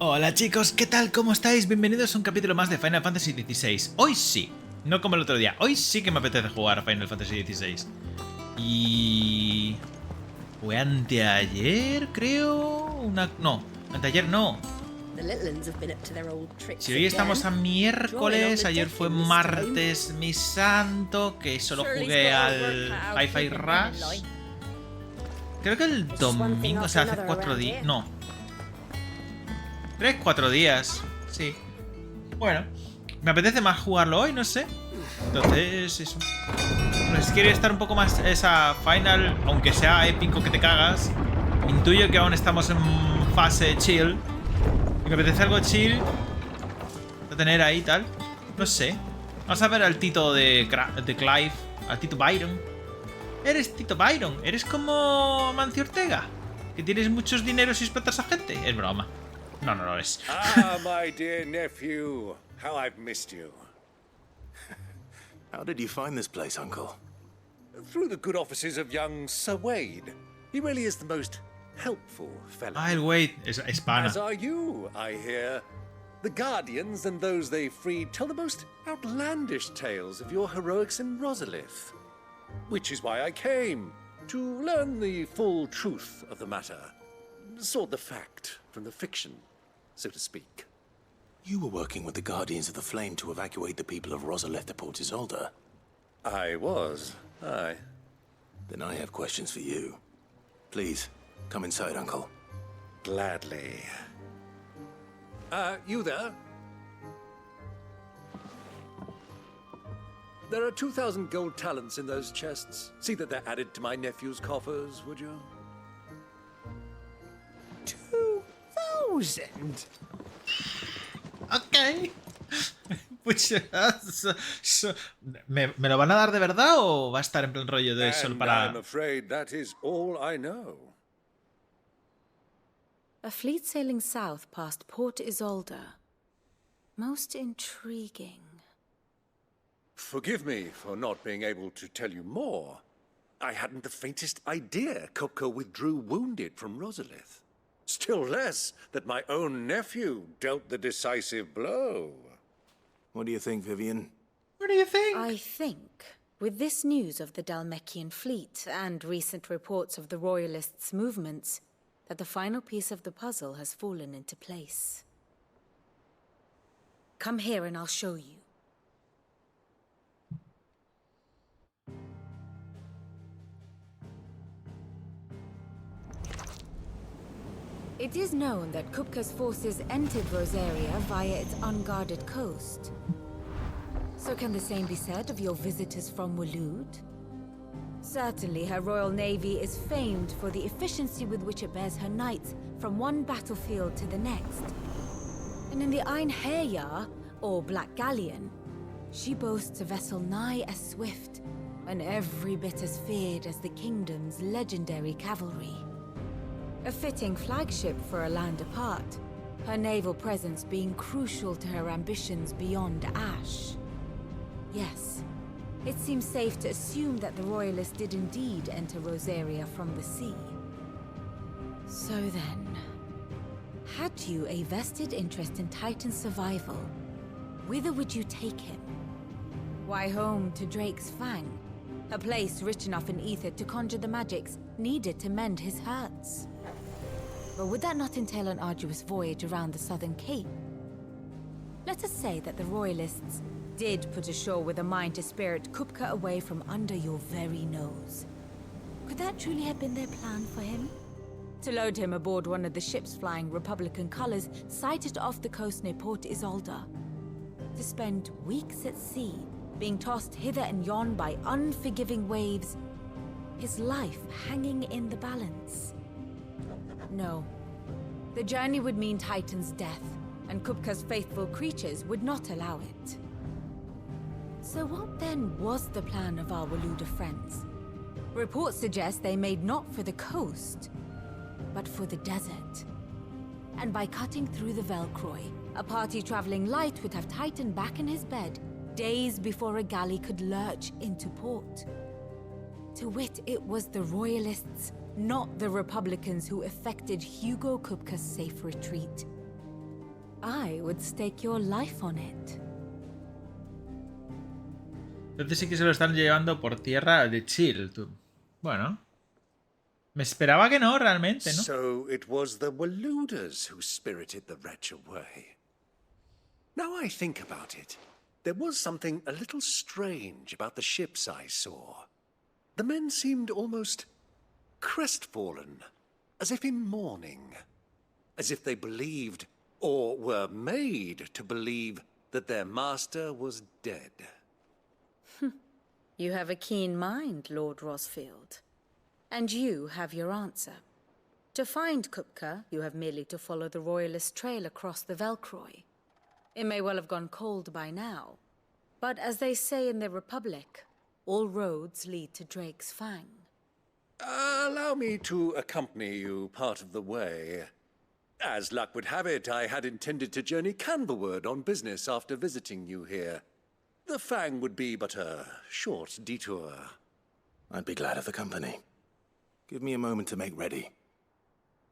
Hola chicos, ¿qué tal? ¿Cómo estáis? Bienvenidos a un capítulo más de Final Fantasy XVI. Hoy sí, no como el otro día. Hoy sí que me apetece jugar a Final Fantasy XVI. Y... fue anteayer, creo... No, anteayer no. Si hoy estamos a miércoles, ayer fue martes, mi santo, que solo jugué al Hi-Fi Rush. Creo que el domingo, o sea, hace 4 días... No. 3-4 días, sí. Bueno, me apetece más jugarlo hoy, no sé. Entonces, eso. Pues si quiere estar un poco más esa final, aunque sea épico que te cagas. Intuyo que aún estamos en fase chill. Y me apetece algo chill de tener ahí tal. No sé. Vamos a ver al Tito de Clive. Al Tito Byron. Eres Tito Byron. Eres como Mancio Ortega, que tienes muchos dineros y explotas a gente. Es broma. No, no lo es. Ah, my dear nephew. How I've missed you. How did you find this place, Uncle? Through the good offices of young Sir Wade. He really is the most helpful fellow. Ah, el Wade es pana. As are you, I hear. The Guardians and those they freed tell the most outlandish tales of your heroics in Rosalith. Which is why I came, to learn the full truth of the matter. Sort the fact from the fiction, so to speak. You were working with the Guardians of the Flame to evacuate the people of Rosalith to Port Isolde. I was, aye. Then I have questions for you. Please, come inside, Uncle. Gladly. You there? There are 2,000 gold talents in those chests. See that they're added to my nephew's coffers, would you? 2,000? Ok. Pues, ¿me lo van a dar de verdad o va a estar en plan rollo de solo And para...? I'm afraid that is all I know. A fleet sailing south past Port Isolde. Most intriguing. Forgive me for not being able to tell you more. I hadn't the faintest idea Kupka withdrew wounded from Rosalith. Still less that my own nephew dealt the decisive blow. What do you think, Vivian? What do you think? I think, with this news of the Dalmekian fleet and recent reports of the Royalists' movements, that the final piece of the puzzle has fallen into place. Come here and I'll show you. It is known that Kupka's forces entered Rosaria via its unguarded coast. So can the same be said of your visitors from Waloed? Certainly her royal navy is famed for the efficiency with which it bears her knights from one battlefield to the next. And in the Einherjar, or Black Galleon, she boasts a vessel nigh as swift, and every bit as feared as the kingdom's legendary cavalry. A fitting flagship for a land apart, her naval presence being crucial to her ambitions beyond Ash. Yes, it seems safe to assume that the Royalists did indeed enter Rosaria from the sea. So then, had you a vested interest in Titan's survival, whither would you take him? Why, home to Drake's Fang, a place rich enough in ether to conjure the magics needed to mend his hurts. But would that not entail an arduous voyage around the southern cape? Let us say that the Royalists did put ashore with a mind to spirit Kupka away from under your very nose. Could that truly have been their plan for him? To load him aboard one of the ships flying Republican colors sighted off the coast near Port Isolde. To spend weeks at sea, being tossed hither and yon by unforgiving waves, his life hanging in the balance. No. The journey would mean Titan's death, and Kupka's faithful creatures would not allow it. So what then was the plan of our Waluda friends? Reports suggest they made not for the coast, but for the desert. And by cutting through the Velcroy, a party traveling light would have Titan back in his bed days before a galley could lurch into port. To wit, it was the Royalists, not the Republicans, who effected Hugo Kupka's safe retreat. I would stake your life on it. Entonces sí que se lo están llevando por tierra de chill, tú. Bueno. Me esperaba que no, realmente, ¿no? So it was the Waluders who spirited the wretch away. Now I think about it, there was something a little strange about the ships I saw. The men seemed almost crestfallen, as if in mourning, as if they believed, or were made to believe, that their master was dead. You have a keen mind, Lord Rosfield. And you have your answer. To find Kupka, you have merely to follow the Royalist trail across the Velcroy. It may well have gone cold by now, but as they say in the Republic, all roads lead to Drake's Fang. Allow me to accompany you part of the way. As luck would have it, I had intended to journey Canberward on business after visiting you here. The Fang would be but a short detour. I'd be glad of the company. Give me a moment to make ready.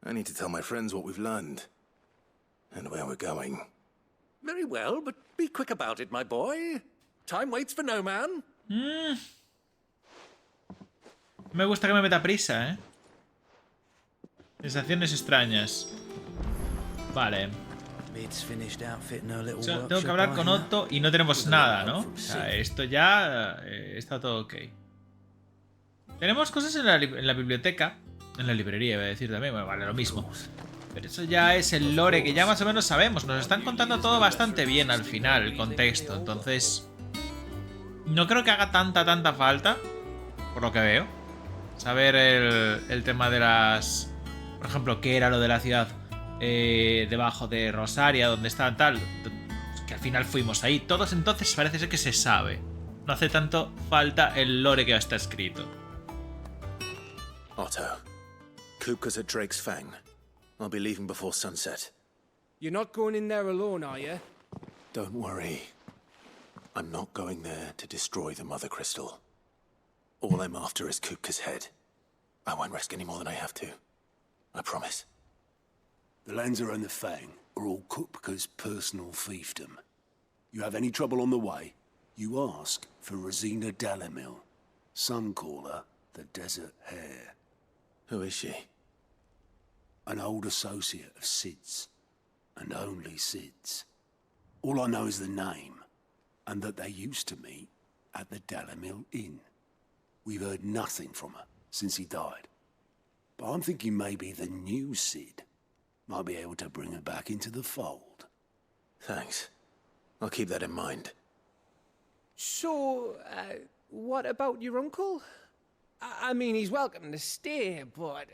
I need to tell my friends what we've learned. And where we're going. Very well, but be quick about it, my boy. Time waits for no man. Me gusta que me meta prisa, ¿eh? Sensaciones extrañas. Vale. O sea, tengo que hablar con Otto y no tenemos nada, ¿no? O sea, esto ya está todo ok. Tenemos cosas en la biblioteca. En la librería, iba a decir también. Bueno, vale, lo mismo. Pero eso ya es el lore que ya más o menos sabemos. Nos están contando todo bastante bien al final, el contexto. Entonces, no creo que haga tanta falta, por lo que veo, saber el tema de las... Por ejemplo, qué era lo de la ciudad debajo de Rosaria, donde estaban tal... Que al final fuimos ahí. Todos entonces parece ser que se sabe. No hace tanto falta el lore que está escrito. Otto, Kupka's at Drake's Fang. I'll be leaving before sunset. You're not going in there alone, are you? Don't worry. I'm not going there to destroy the Mother Crystal. All I'm after is Kupka's head. I won't risk any more than I have to. I promise. The Lancer and the Fang are all Kupka's personal fiefdom. You have any trouble on the way, you ask for Rosina Dalamil, Suncaller, the Desert Hare. Who is she? An old associate of Sid's, and only Sid's. All I know is the name, and that they used to meet at the Dalamil Inn. We've heard nothing from her since he died. But I'm thinking maybe the new Sid might be able to bring her back into the fold. Thanks. I'll keep that in mind. So, what about your uncle? I mean, he's welcome to stay, but...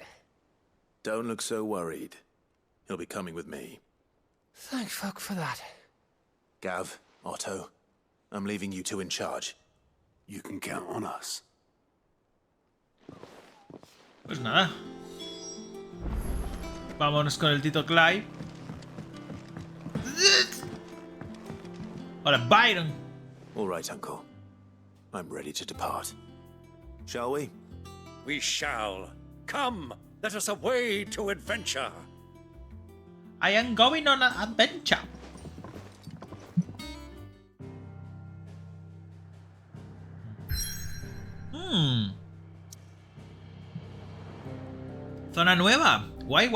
Don't look so worried. He'll be coming with me. Thank fuck for that. Gav, Otto, I'm leaving you two in charge. You can count on us. Pues nada. Vámonos con el Tito Clive. Hola, Byron. All right, Uncle. I'm ready to depart. Shall we? We shall. Come, let us away to adventure. I am going on an adventure. Zona nueva. Guay.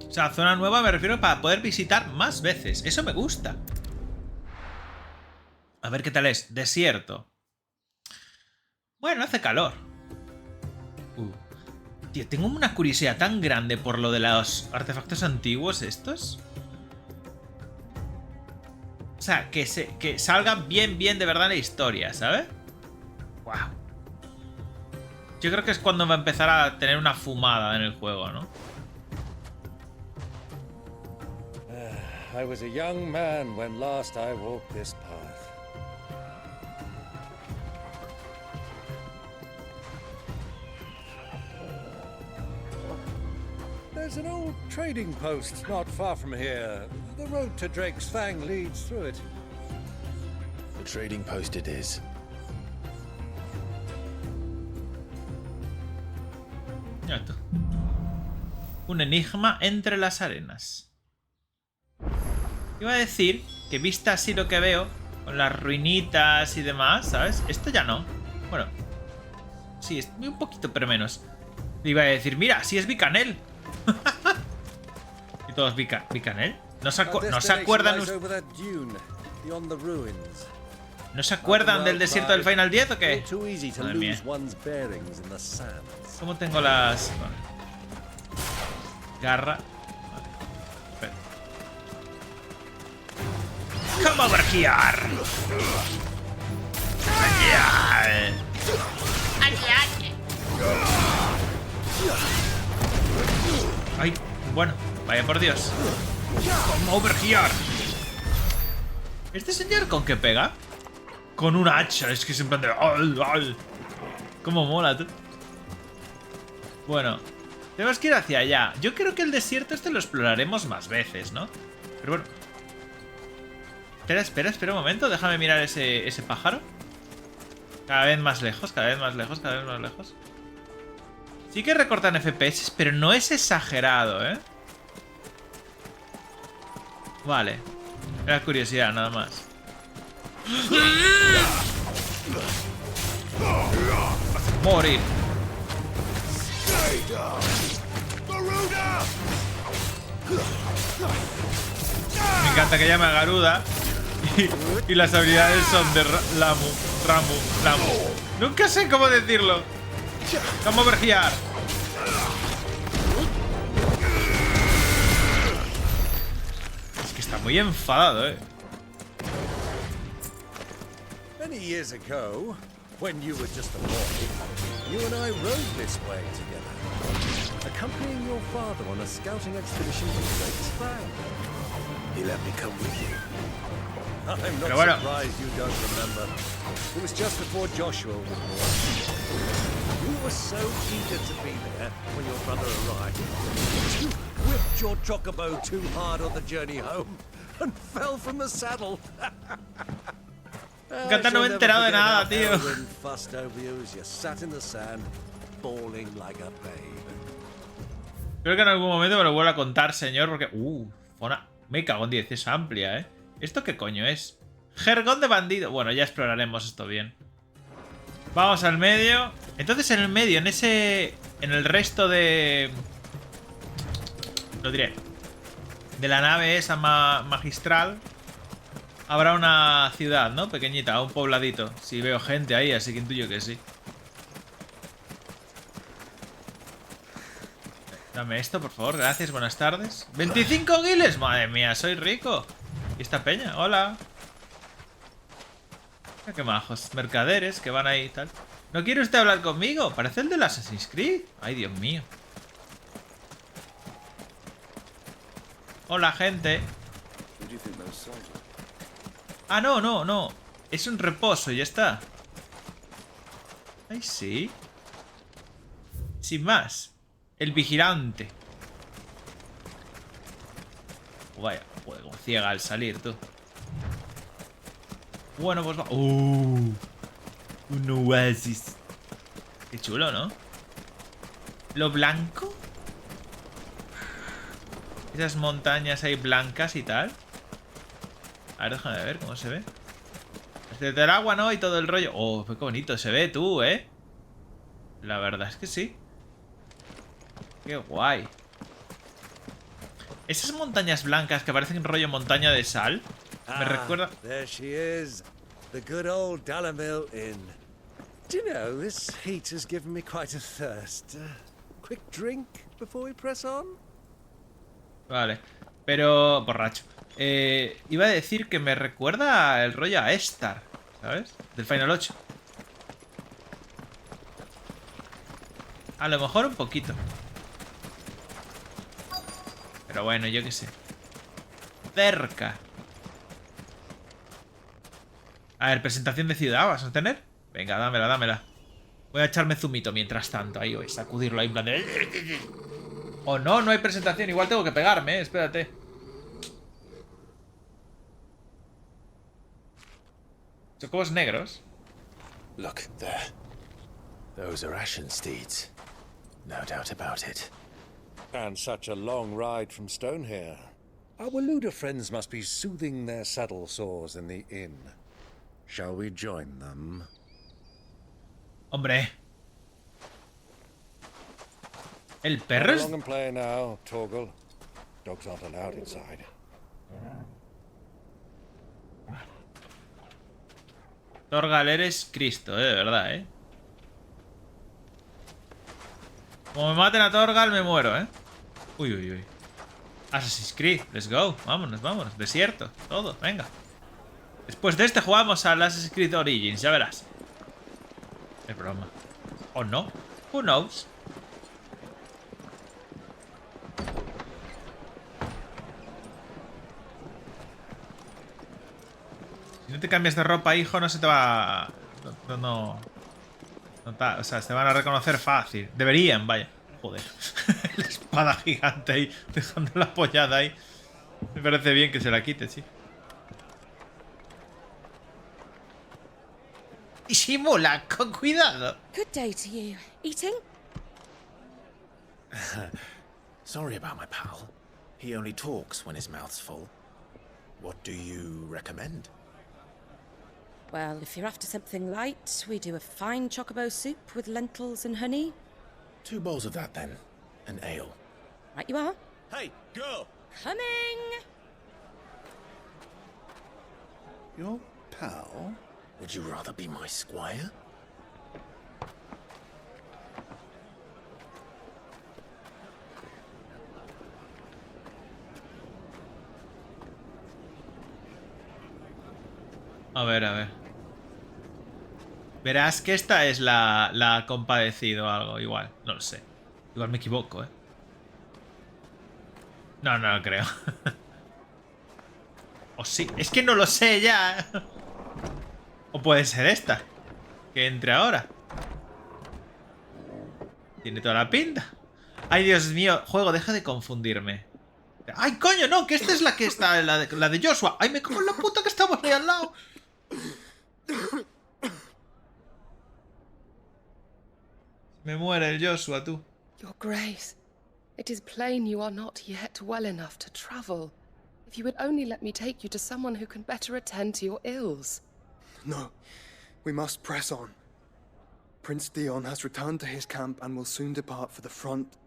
O sea, zona nueva me refiero para poder visitar más veces. Eso me gusta. A ver qué tal es. Desierto. Bueno, hace calor. Tío, tengo una curiosidad tan grande por lo de los artefactos antiguos estos. O sea, que salgan bien de verdad la historia, ¿sabes? Wow. Yo creo que es cuando va a empezar a tener una fumada en el juego, ¿no? I was a young man when last I walked this path. There's an old trading post not far from here. The road to Drake's Fang leads through it. The trading post it is. Ya está. Un enigma entre las arenas. Iba a decir que vista así lo que veo, con las ruinitas y demás, ¿sabes? Esto ya no. Bueno, sí, es un poquito, pero menos. Le iba a decir, mira, sí es Bikanel. Y todos Bikanel. ¿No se acuerdan ¿No se acuerdan del desierto del Final 10 o qué? Madre mía. ¿Cómo tengo las...? Vale. Garra. Vale. Espera. Come over here. Ay, bueno, vaya por Dios. Come over here. ¿Este señor con qué pega? Con un hacha, es que es en plan de... Cómo mola, tú. Bueno, tenemos que ir hacia allá. Yo creo que el desierto este lo exploraremos más veces, ¿no? Pero bueno. Espera un momento. Déjame mirar ese pájaro. Cada vez más lejos, cada vez más lejos, cada vez más lejos. Sí que recortan FPS, pero no es exagerado, ¿eh? Vale. Era curiosidad, nada más. Morir. Me encanta que llame a Garuda y las habilidades son de Ramu. Nunca sé cómo decirlo. Vamos a vergiar. Es que está muy enfadado, Many years ago, when you were just a boy, you and I rode this way together, accompanying your father on a scouting expedition to the Great Span. He let me come with you. I'm not surprised you don't remember. It was just before Joshua was born. You were so eager to be there when your brother arrived. You whipped your chocobo too hard on the journey home and fell from the saddle. Encanta, no me he enterado de nada, tío. Fussed over you as you sat in the sand, bawling like a babe. Creo que en algún momento me lo vuelvo a contar, señor, porque... me cago en 10, es amplia, ¿eh? ¿Esto qué coño es? Jergón de bandido. Bueno, ya exploraremos esto bien. Vamos al medio. Entonces en el medio, en el resto de... Lo diré. De la nave esa magistral... Habrá una ciudad, ¿no? Pequeñita, un pobladito. Si veo gente ahí, así que intuyo que sí. Dame esto, por favor. Gracias, buenas tardes. ¡25 guiles! Madre mía, soy rico. ¿Y esta peña? Hola. Mira qué majos. Mercaderes que van ahí y tal. ¿No quiere usted hablar conmigo? Parece el del Assassin's Creed. Ay, Dios mío. Hola, gente. Ah, no. Es un reposo, ya está. Ay, sí. Sin más. El vigilante. Vaya, joder, como ciega al salir, tú. Bueno, pues va. Un oasis. Qué chulo, ¿no? Lo blanco. Esas montañas ahí blancas y tal. A ver, déjame ver cómo se ve. Desde el agua, ¿no? Y todo el rollo. Oh, qué bonito se ve tú, ¿eh? La verdad es que sí. Qué guay. Esas montañas blancas que parecen rollo montaña de sal. Me recuerda... There she is. The good old Dalamil Inn. Do you know, this heat has given me quite a thirst. Quick drink before we press on? Vale. Pero... borracho. Iba a decir que me recuerda el rollo a Estar, ¿sabes? Del Final 8. A lo mejor un poquito. Pero bueno, yo qué sé. Cerca. A ver, presentación de ciudad, ¿vas a tener? Venga, dámela. Voy a echarme zumito mientras tanto. Ahí voy, sacudirlo ahí en plan de... Oh, no hay presentación. Igual tengo que pegarme, espérate. Chocobos negros. Look, there. Those are ashen steeds. No doubt about it. And such a long ride from Stone here. Our Waluda friends must be soothing their saddle sores in the inn. Shall we join them? Hombre. El Run perro es... along and play now, Torgal. Dogs aren't allowed inside. Torgal, eres Cristo, de verdad, Como me maten a Torgal, me muero, Uy, uy, uy. Assassin's Creed, let's go. Vámonos, vámonos. Desierto, todo, venga. Después de este jugamos al Assassin's Creed Origins, ya verás. Es broma. ¿O no? Who knows? Si no te cambias de ropa, hijo, no se te va... o sea, se van a reconocer fácil. Deberían, vaya. Joder. La espada gigante ahí, dejando la apoyada ahí. Me parece bien que se la quite, sí. Y simula, con cuidado. Good day to you. Eating? Sorry about my pal. He only talks when his mouth's full. What do you recommend? Well, if you're after something light, we do a fine chocobo soup with lentils and honey. 2 bowls of that, then. An ale. Right you are. Hey, girl! Coming! Your pal? Would you rather be my squire? A ver, a ver. Verás que esta es la compadecido o algo, igual. No lo sé. Igual me equivoco, No, no lo creo. O sí. Es que no lo sé ya. O puede ser esta. Que entre ahora. Tiene toda la pinta. Ay, Dios mío. Juego, deja de confundirme. Ay, coño, no. Que esta es la que está. La de Joshua. Ay, me cago en la puta que estamos ahí al lado. Me muere el Joshua, tú. Your Grace, it is plain you are not yet well enough to travel. If you would only let me take you to someone who can better attend to your ills. No, we must press on. Prince Dion has returned to his camp and will soon depart for the front.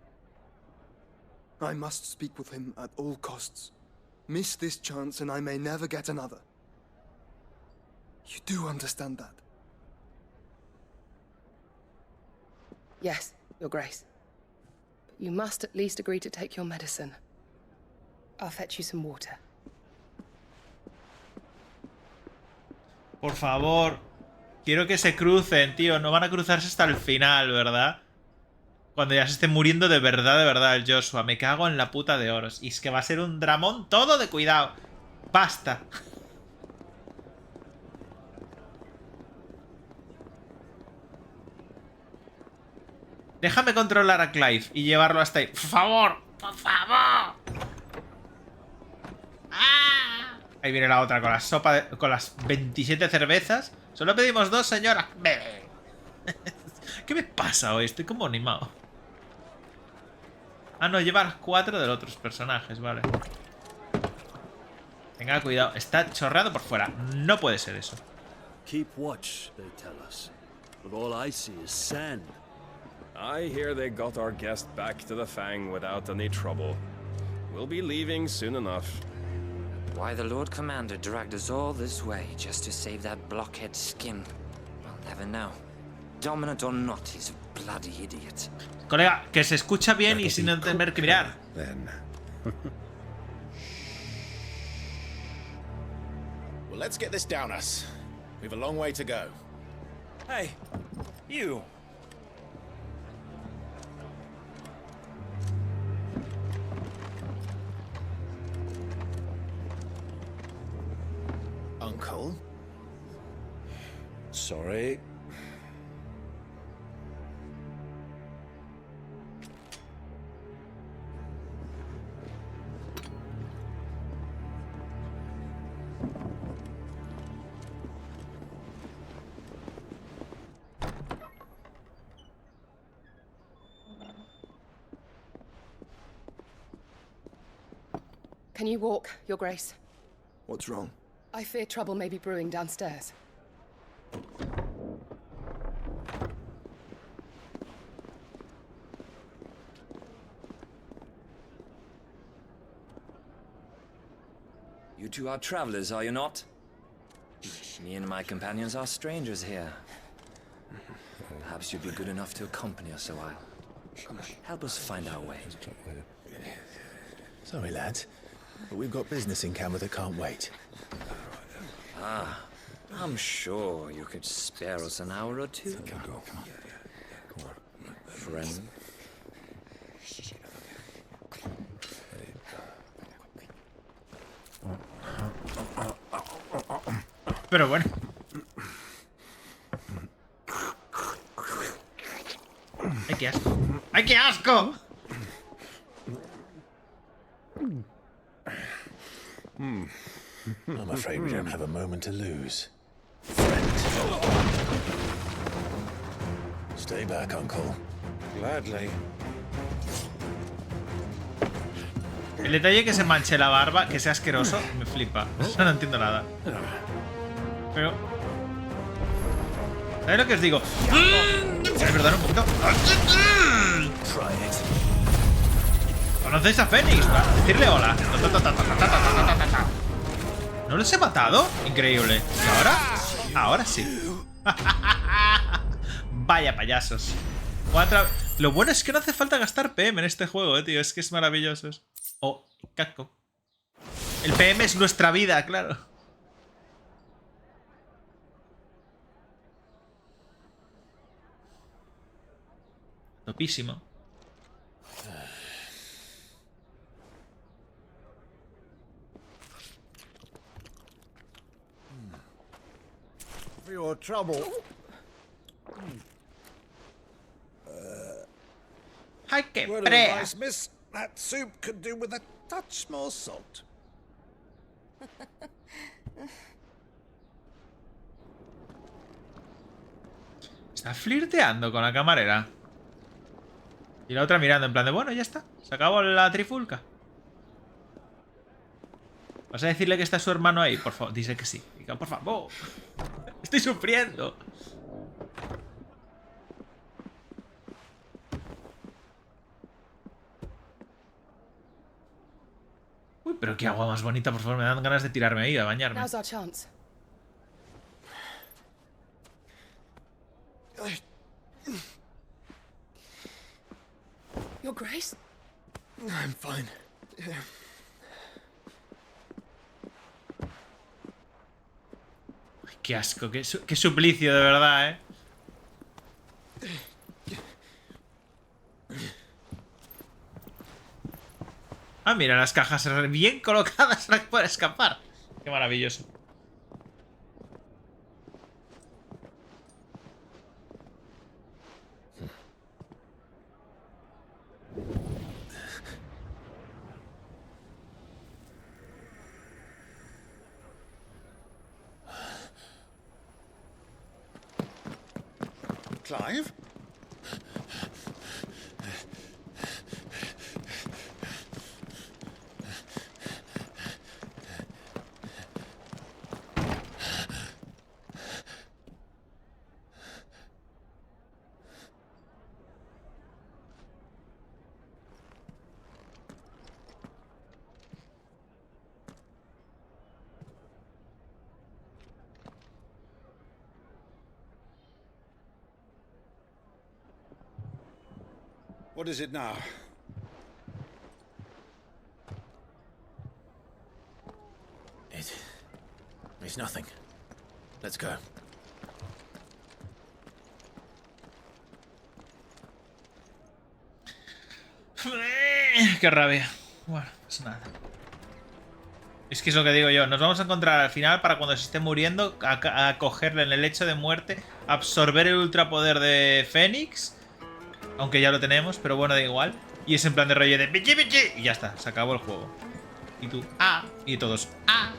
I must speak with him at all costs. Miss this chance and I may never get another. You do understand that? Yes, Your Grace. But you must at least agree to take your medicine. I'll fetch you some water. Por favor. Quiero que se crucen, tío. No van a cruzarse hasta el final, ¿verdad? Cuando ya se esté muriendo de verdad el Joshua. Me cago en la puta de oros. Y es que va a ser un dramón todo de cuidado. Basta. Déjame controlar a Clive y llevarlo hasta ahí. ¡Por favor! ¡Por favor! ¡Ah! Ahí viene la otra con la sopa con las 27 cervezas. Solo pedimos 2, señora. ¿Qué me pasa hoy? Estoy como animado. Ah, no, lleva las 4 de los otros personajes, vale. Tenga cuidado. Está chorreado por fuera. No puede ser eso. Keep watch, they tell us. But all I see is sand. I hear they got our guest back to the Fang without any trouble. We'll be leaving soon enough. Why the Lord Commander dragged us all this way just to save that blockhead skin, we'll never know. Dominant or not, he's a bloody idiot. Colega, que se escucha bien y sin tener que mirar. Well, let's get this down us. We've a long way to go. Hey, you. Uncle? Sorry. Can you walk, Your Grace? What's wrong? I fear trouble may be brewing downstairs. You two are travelers, are you not? Me and my companions are strangers here. Perhaps you'd be good enough to accompany us a while. Help us find our way. Sorry, lads, but we've got business in camera that can't wait. Ah, I'm sure you could spare us an hour or two. Friend. Pero bueno. ¡Ay, qué asco! ¡Ay, qué asco! I'm afraid we don't have a moment to lose. Friend. Stay back, Uncle. Gladly. El detalle que se manche la barba, que sea asqueroso, me flipa. Eso no entiendo nada. Pero... ¿sabes lo que os digo? Perdón un poquito. ¿Conocéis a Fénix? Decirle hola. ¿No los he matado? Increíble. ¿Y ahora? Ahora sí. Vaya payasos. Lo bueno es que no hace falta gastar PM en este juego, tío. Es que es maravilloso. Oh, casco. El PM es nuestra vida, claro. Topísimo. For your trouble. ¡Ay, qué Word of brea! advice, miss. That soup could do with a touch more salt. Está flirteando con la camarera. Y la otra mirando en plan de, bueno, ya está. Se acabó la trifulca. ¿Vas a decirle que está su hermano ahí? Por favor, dice que sí. Diga, por favor. Estoy sufriendo. Uy, pero qué agua más bonita, por favor. Me dan ganas de tirarme ahí, a bañarme. Now's our chance. Your Grace? I'm fine. Ay, qué asco, qué suplicio, de verdad, Ah, mira, las cajas bien colocadas para poder escapar. Qué maravilloso. Clive? What is it now? It's nothing. Let's go. Qué rabia. Bueno, pues nada. Es que es lo que digo yo. Nos vamos a encontrar al final para cuando se esté muriendo, a cogerle en el lecho de muerte, absorber el ultrapoder de Fénix. Aunque ya lo tenemos, pero bueno, da igual. Y es en plan de rollo de pichi pichi. Y ya está, se acabó el juego. Y tú, ah. Y todos, ah.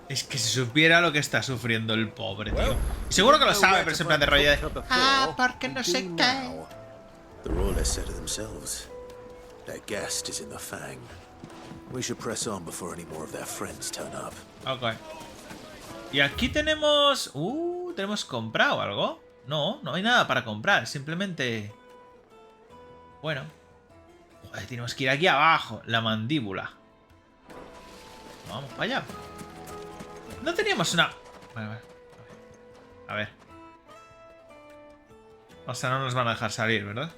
Es que si supiera lo que está sufriendo el pobre, tío. Seguro que lo sabe, pero es en plan de rollo de... porque no sé qué. The Royalists said it themselves. Their guest is in the Fang. We should press on before any more of their friends turn up. Ok. Y aquí tenemos... ¿tenemos comprado algo? No, no hay nada para comprar. Simplemente... Bueno. Joder, tenemos que ir aquí abajo. La mandíbula. Vamos para allá. No teníamos una... Vale. A ver. O sea, no nos van a dejar salir, ¿verdad?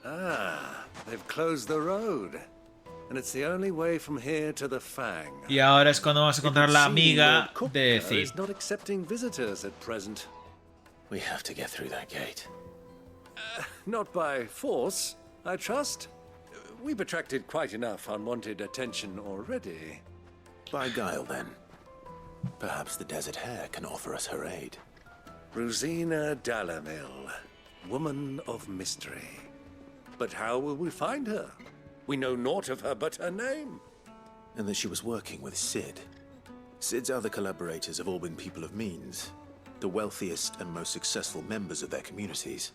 Ah, they've closed the road. And it's the only way from here to the Fang. Y ahora es cuando vamos a encontrar la amiga de Cid. Is not accepting visitors at present. We have to get through that gate. Not by force, I trust. We've attracted quite enough unwanted attention already. By guile, then. Perhaps the Desert Hare can offer us her aid. Rosina Dalamil, woman of mystery. But how will we find her? We know naught of her but her name. And that she was working with Cid. Cid's other collaborators have all been people of means. The wealthiest and most successful members of their communities.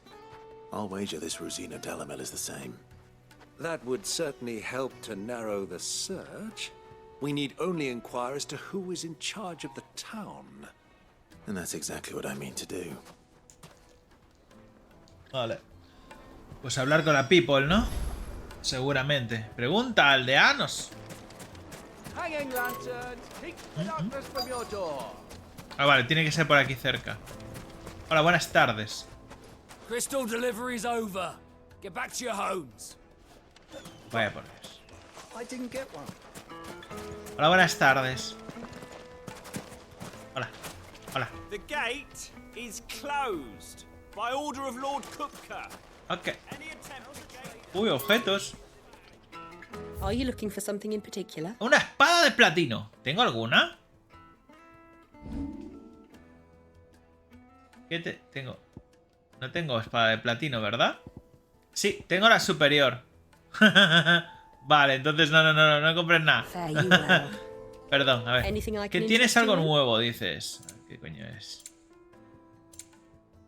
I'll wager this Rosina Dalamil is the same. That would certainly help to narrow the search. We need only inquire as to who is in charge of the town. And that's exactly what I mean to do. Vale. Pues hablar con la people, ¿no? Seguramente. Pregunta a aldeanos. Ah, vale, tiene que ser por aquí cerca. Hola, buenas tardes. Crystal delivery's over. Get back to your homes. Vaya por Dios. I didn't get one. Hola, buenas tardes. Hola. Hola. The gate is closed by order of Lord Kupka. Ok. Uy, objetos. Are you looking for something in particular? Una espada de platino. ¿Tengo alguna? ¿Qué tengo? No tengo espada de platino, ¿verdad? Sí, tengo la superior. Vale, entonces no compres nada. Perdón, a ver. Que tienes algo nuevo, dices. ¿Qué coño es?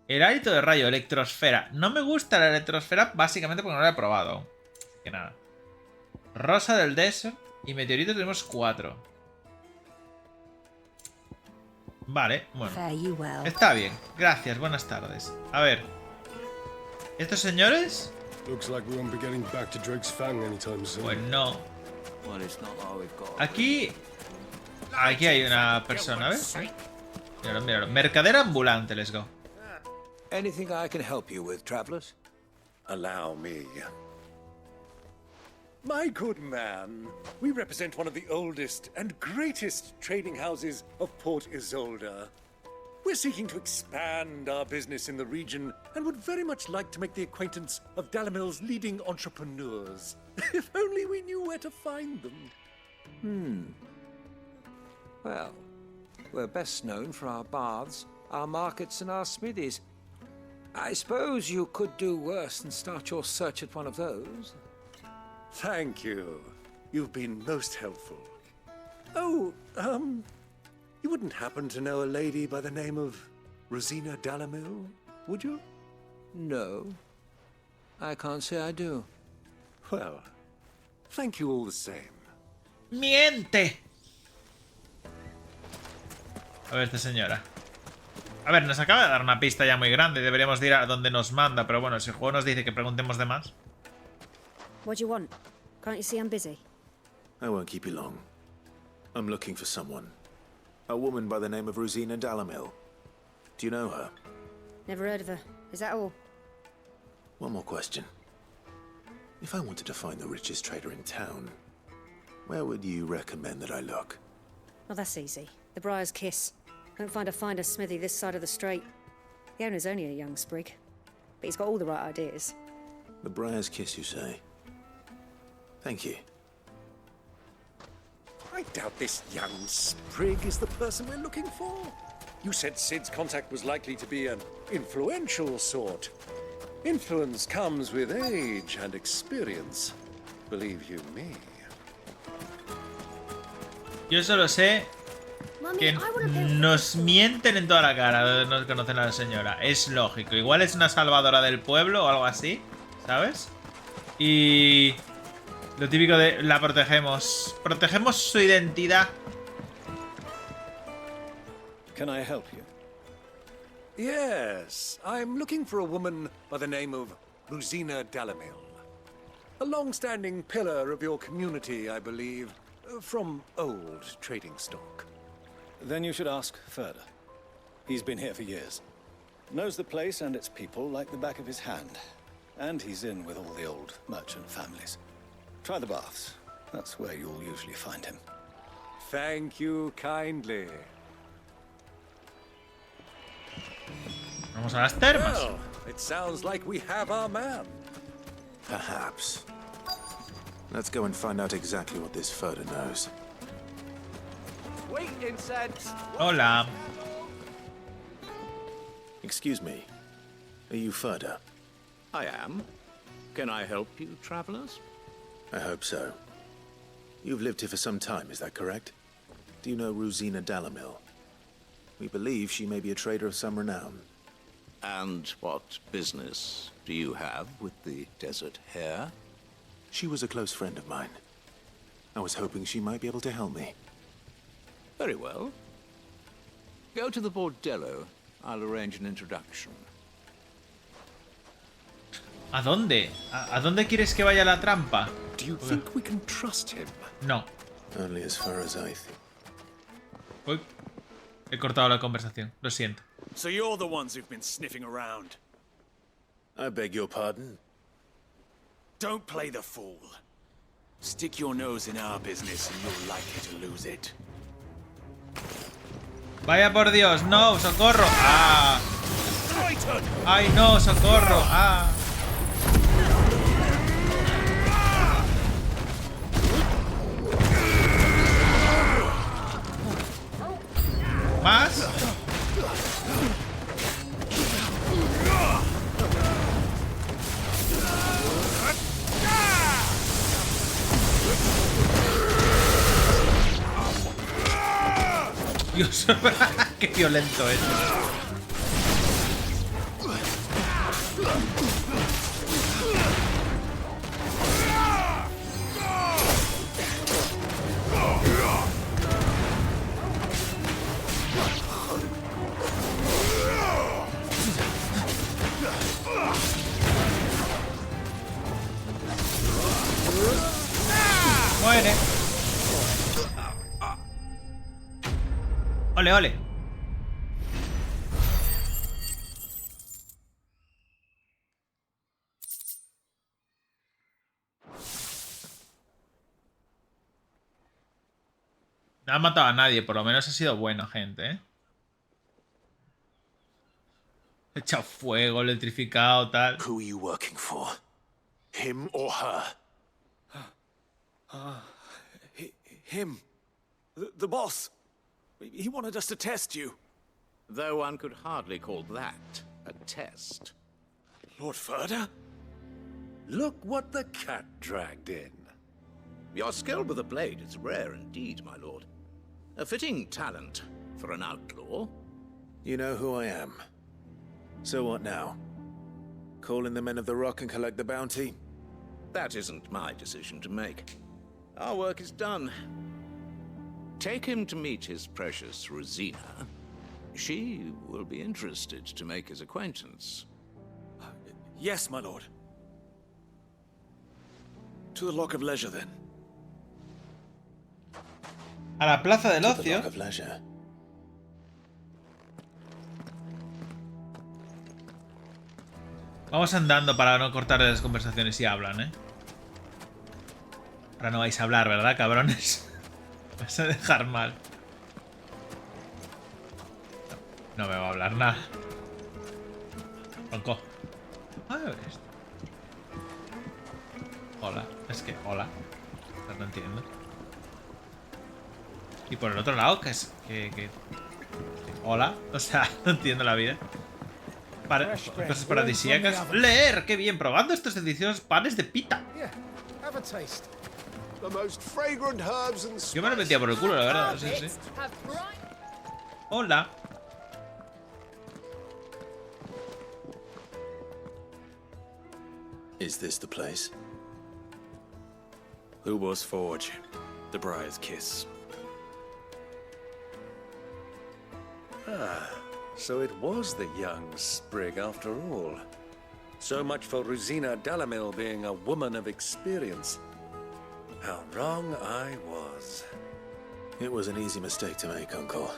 El hálito de rayo, electrosfera. No me gusta la electrosfera básicamente porque no la he probado. Así que nada. Rosa del desert y meteorito tenemos 4. Vale, bueno. Está bien. Gracias, buenas tardes. A ver. ¿Estos señores? Pues no. Aquí hay una persona, ¿ves? Míralo. Mercader ambulante, let's go. Anything I can help you with, travelers? Allow me. My good man, we represent one of the oldest and greatest trading houses of Port Isolde. We're seeking to expand our business in the region and would very much like to make the acquaintance of Dalamil's leading entrepreneurs. If only we knew where to find them. Well, we're best known for our baths, our markets, and our smithies. I suppose you could do worse than start your search at one of those. Thank you. You've been most helpful. Oh, you wouldn't happen to know a lady by the name of Rosina Dalamil, would you? No. I can't say I do. Well, thank you all the same. ¡Miente! A ver, esta señora. A ver, nos acaba de dar una pista ya muy grande. Deberíamos de ir a donde nos manda. Pero bueno, si el juego nos dice que preguntemos de más. What do you want? Can't you see I'm busy? I won't keep you long. I'm looking for someone. A woman by the name of Rosina Dalamil. Do you know her? Never heard of her. Is that all? One more question. If I wanted to find the richest trader in town, where would you recommend that I look? Well, that's easy. The Briar's Kiss. Can't find a finer smithy this side of the strait. The owner's only a young sprig, but he's got all the right ideas. The Briar's Kiss, you say? Thank you. I doubt this young sprig is the person we're looking for. You said Cid's contact was likely to be an influential sort. Influence comes with age and experience. Believe you me. Yo solo sé que nos mienten en toda la cara, no conocen a la señora. Es lógico. Igual es una salvadora del pueblo o algo así, ¿sabes? Y lo típico de la protegemos. Protegemos su identidad. Can I help you? Yes, I'm looking for a woman by the name of Rosina Dalamil. A long-standing pillar of your community, I believe, from old trading stock. Then you should ask Ferda. He's been here for years. Knows the place and its people like the back of his hand. And he's in with all the old merchant families. Try the baths. That's where you'll usually find him. Thank you kindly. Vamos a las termas. Well, it sounds like we have our man. Perhaps. Let's go and find out exactly what this Ferda knows. Wait, incense! Hola. Excuse me. Are you Ferda? I am. Can I help you, travelers? I hope so. You've lived here for some time, is that correct? Do you know Rosina Dalamil? We believe she may be a trader of some renown. And what business do you have with the desert hare? She was a close friend of mine. I was hoping she might be able to help me. Very well. Go to the bordello. I'll arrange an introduction. ¿A dónde? ¿A dónde quieres que vaya la trampa? Do you think we can trust him? No. Only as far as I think. Uy. He cortado la conversación. Lo siento. So you're the ones who've been sniffing around. I beg your pardon? Don't play the fool. Stick your nose in our business and you're likely to lose it. Vaya por Dios, no, socorro. Ah. Ay, no, socorro. Ah. ¿Más? Dios, qué violento es. Muere. Ole, ole. No ha matado a nadie, por lo menos ha sido bueno, gente, ¿eh? He echado fuego, electrificado, tal. Who are you working for? Him or her? Him. The boss. He wanted us to test you. Though one could hardly call that a test. Lord Ferda? Look what the cat dragged in. Your skill with the blade is rare indeed, my lord. A fitting talent for an outlaw. You know who I am. So what now? Call in the Men of the Rock and collect the bounty? That isn't my decision to make. Our work is done. Take him to meet his precious Rosina. She will be interested to make his acquaintance. Yes, my lord. To the Lock of Leisure, then. A la Plaza del To the Ocio. Lock of Leisure. Vamos andando para no cortar las conversaciones si hablan, ¿eh? Ahora no vais a hablar, ¿verdad, cabrones? Vas a dejar mal. No me va a hablar nada. Ronco. A ver esto. Hola. Es que, hola. No entiendo. Y por el otro lado, que es... hola. O sea, no entiendo la vida. Cosas paradisíacas. ¡Leer! ¡Qué bien! Probando estos deliciosos panes de pita. The most fragrant herbs and Yo me lo metía por el culo, la verdad. Sí, sí. Hola. Is this the place? Lubor's Forge. The Briar's Kiss. Ah, so it was the young sprig after all. So much for Rosina Dalamil being a woman of experience. How wrong I was. It was an easy mistake to make, Uncle.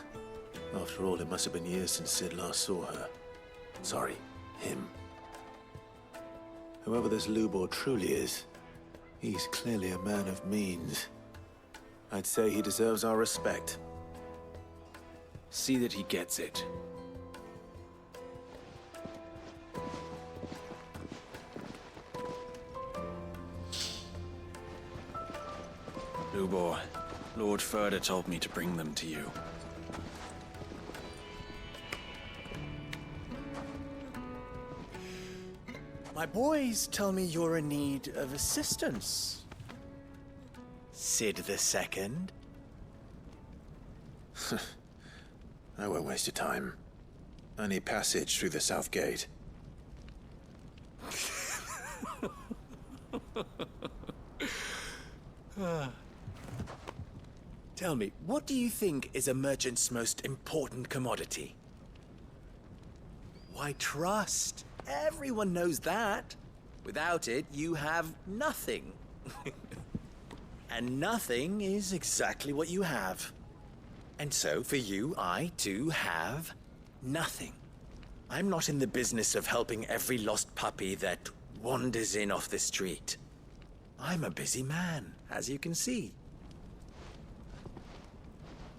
After all, it must have been years since Sid last saw her. Sorry, him. Whoever this Lubor truly is, he's clearly a man of means. I'd say he deserves our respect. See that he gets it. Lubor, Lord Furder told me to bring them to you. My boys tell me you're in need of assistance. Sid the Second? I won't waste your time. I need passage through the south gate. Tell me, what do you think is a merchant's most important commodity? Why, trust. Everyone knows that. Without it, you have nothing. And nothing is exactly what you have. And so, for you, I, too, have nothing. I'm not in the business of helping every lost puppy that wanders in off the street. I'm a busy man, as you can see.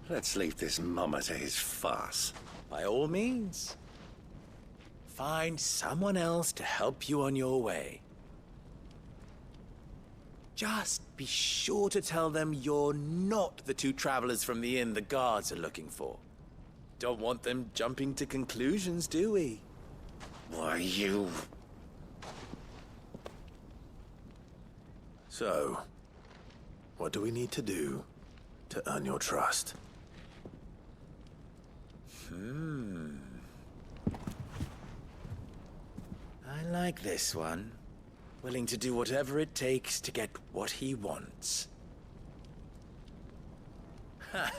Let's leave this mummer to his farce. By all means. Find someone else to help you on your way. Just be sure to tell them you're not the two travelers from the inn the guards are looking for. Don't want them jumping to conclusions, do we? Why, you... So, what do we need to do to earn your trust? I like this one. Willing to do whatever it takes to get what he wants. Ha!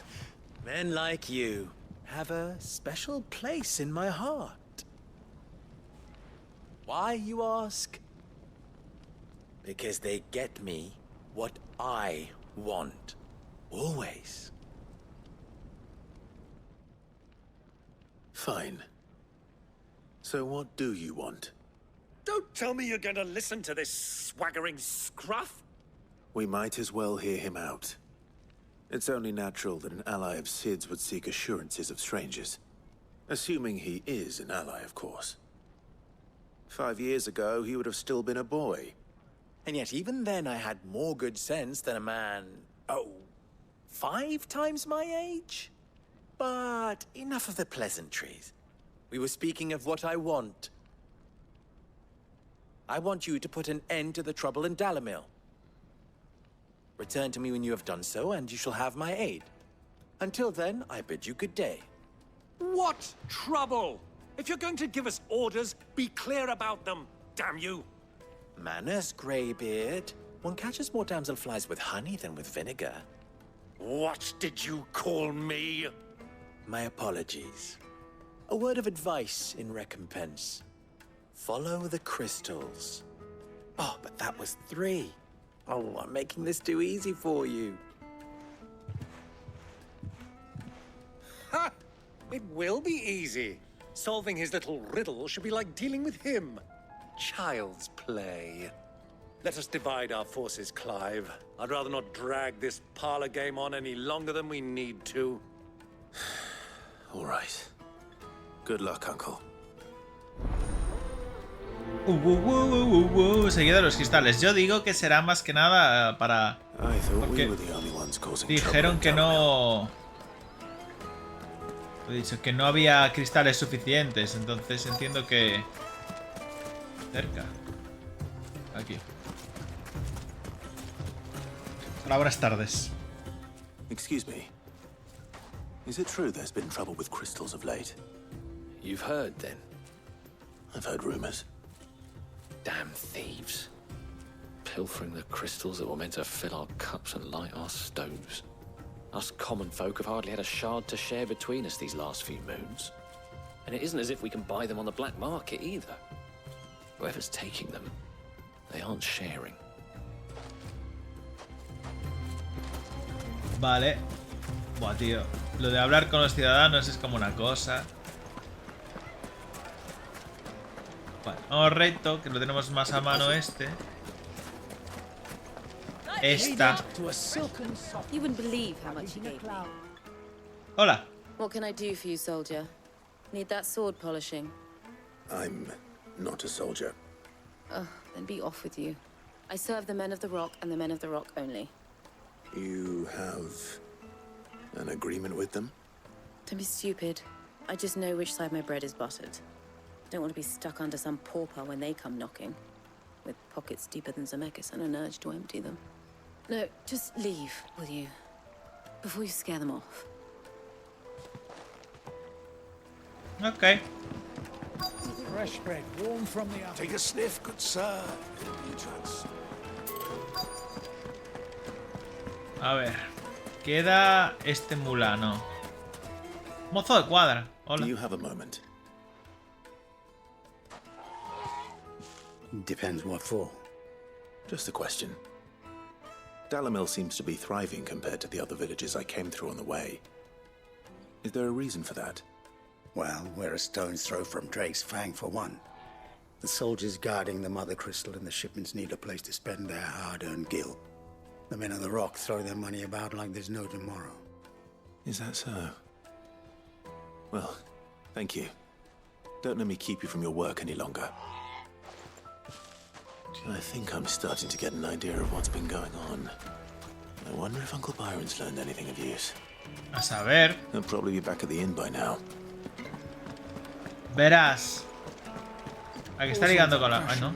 Men like you have a special place in my heart. Why, you ask? Because they get me what I want. Always. Fine. So what do you want? Don't tell me you're going to listen to this swaggering scruff! We might as well hear him out. It's only natural that an ally of Sid's would seek assurances of strangers. Assuming he is an ally, of course. 5 years ago, he would have still been a boy. And yet even then I had more good sense than a man, 5 times my age? But enough of the pleasantries. We were speaking of what I want. I want you to put an end to the trouble in Dalamil. Return to me when you have done so, and you shall have my aid. Until then, I bid you good day. What trouble? If you're going to give us orders, be clear about them, damn you! Manners, Greybeard. One catches more damselflies with honey than with vinegar. What did you call me? My apologies. A word of advice in recompense. Follow the crystals. Oh, but that was 3. Oh, I'm making this too easy for you. Ha! It will be easy. Solving his little riddle should be like dealing with him. Child's play. Let us divide our forces, Clive. I'd rather not drag this parlor game on any longer than we need to. All right. Good luck, Uncle. Seguida de los cristales. Yo digo que será más que nada para... Porque dijeron que no... He dicho que no había cristales suficientes, entonces entiendo que... Cerca. Aquí. Hola, buenas tardes. Excuse me. Is it true there's been trouble with crystals of late? You've heard, then? I've heard rumors. Damn thieves. Pilfering the crystals that were meant to fill our cups and light our stoves. Us common folk have hardly had a shard to share between us these last few moons. And it isn't as if we can buy them on the black market either. Whoever's taking them, they aren't sharing. Vale. Buah, tío. Lo de hablar con los ciudadanos es como una cosa. Vale, vamos recto, que lo tenemos más a mano este. Esta. You wouldn't believe how much he gave me. Hola. What can I do for you, soldier? Need that sword polishing? I'm not a soldier. Oh, then be off with you. I serve the men of the Rock and the men of the Rock only. You have an agreement with them? Don't be stupid. I just know which side my bread is buttered. Don't want to be stuck under some pauper when they come knocking. With pockets deeper than Zemeckis and an urge to empty them. No, just leave, will you? Before you scare them off. Ok. Fresh bread, warm from the oven. Take a sniff, good sir. A ver. Queda este mulano. Mozo de cuadra. Hola. Do you have a moment? Depends what for. Just a question. Dalamil seems to be thriving compared to the other villages I came through on the way. Is there a reason for that? Well, we're a stone's throw from Drake's Fang for one. The soldiers guarding the Mother Crystal and the shipments need a place to spend their hard-earned gil. The men of the Rock throw their money about like there's no tomorrow. Is that so? Well, thank you. Don't let me keep you from your work any longer. I think I'm starting to get an idea of what's been going on. I wonder if Uncle Byron's learned anything of use. A saber. He'll probably be back at the inn by now. Verás. A que está ligando con la... Ay, no.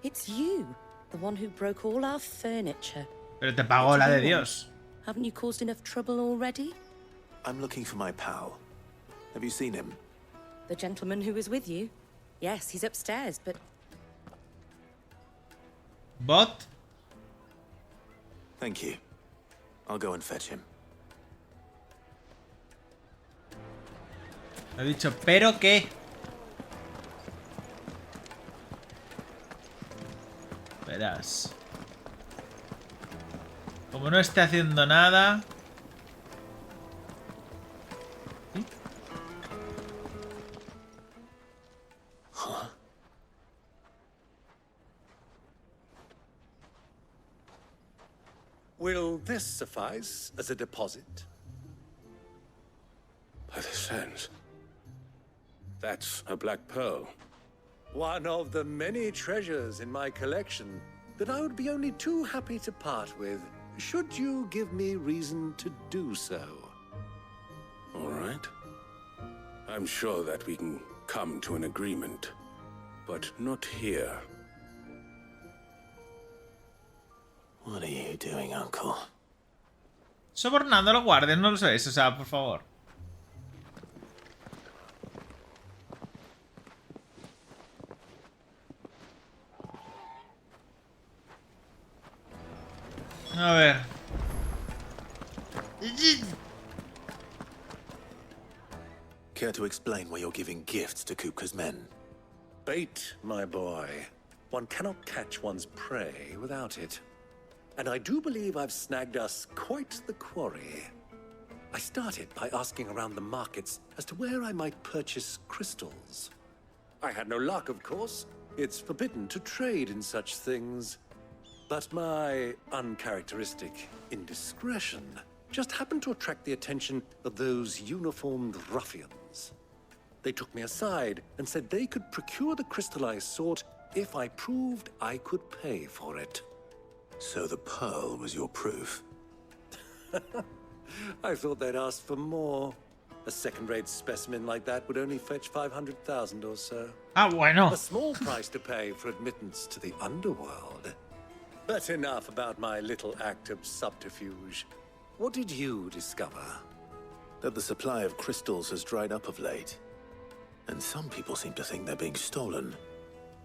It's you, the one who broke all our furniture. Pero te pagó la de Dios. Haven't you caused enough trouble already? I'm looking for my pal. Have you seen him? The gentleman who was with you? Yes, he's upstairs, but... Bot? Thank you. I'll go and fetch him. He dicho, ¿pero qué? Verás. Como no esté haciendo nada... ¿Sí? Will this suffice as a deposit? By the sands. That's a black pearl. One of the many treasures in my collection that I would be only too happy to part with, should you give me reason to do so. All right. I'm sure that we can come to an agreement, but not here. What are you doing, Uncle? Sobornando a los guardias, no lo sabéis, o sea, por favor. A ver. Care to explain why you're giving gifts to Kupka's men? Bait, my boy. One cannot catch one's prey without it. And I do believe I've snagged us quite the quarry. I started by asking around the markets as to where I might purchase crystals. I had no luck, of course. It's forbidden to trade in such things. But my uncharacteristic indiscretion just happened to attract the attention of those uniformed ruffians. They took me aside and said they could procure the crystal I sought if I proved I could pay for it. So the pearl was your proof? I thought they'd ask for more. A second-rate specimen like that would only fetch 500,000 or so. Ah, bueno. A small price to pay for admittance to the underworld. But enough about my little act of subterfuge. What did you discover? That the supply of crystals has dried up of late. And some people seem to think they're being stolen.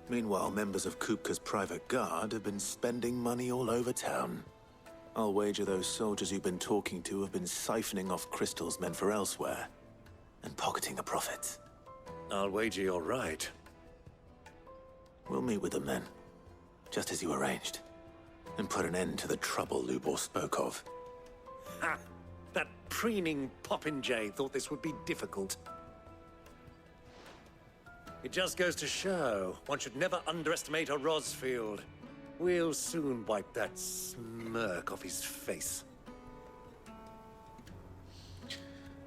Meanwhile, members of Kupka's private guard have been spending money all over town. I'll wager those soldiers you've been talking to have been siphoning off crystals meant for elsewhere, and pocketing the profits. I'll wager you're right. We'll meet with them then, just as you arranged, and put an end to the trouble Lubor spoke of. Ha! That preening popinjay thought this would be difficult. It just goes to show, one should never underestimate a Rosfield. We'll soon wipe that smirk off his face.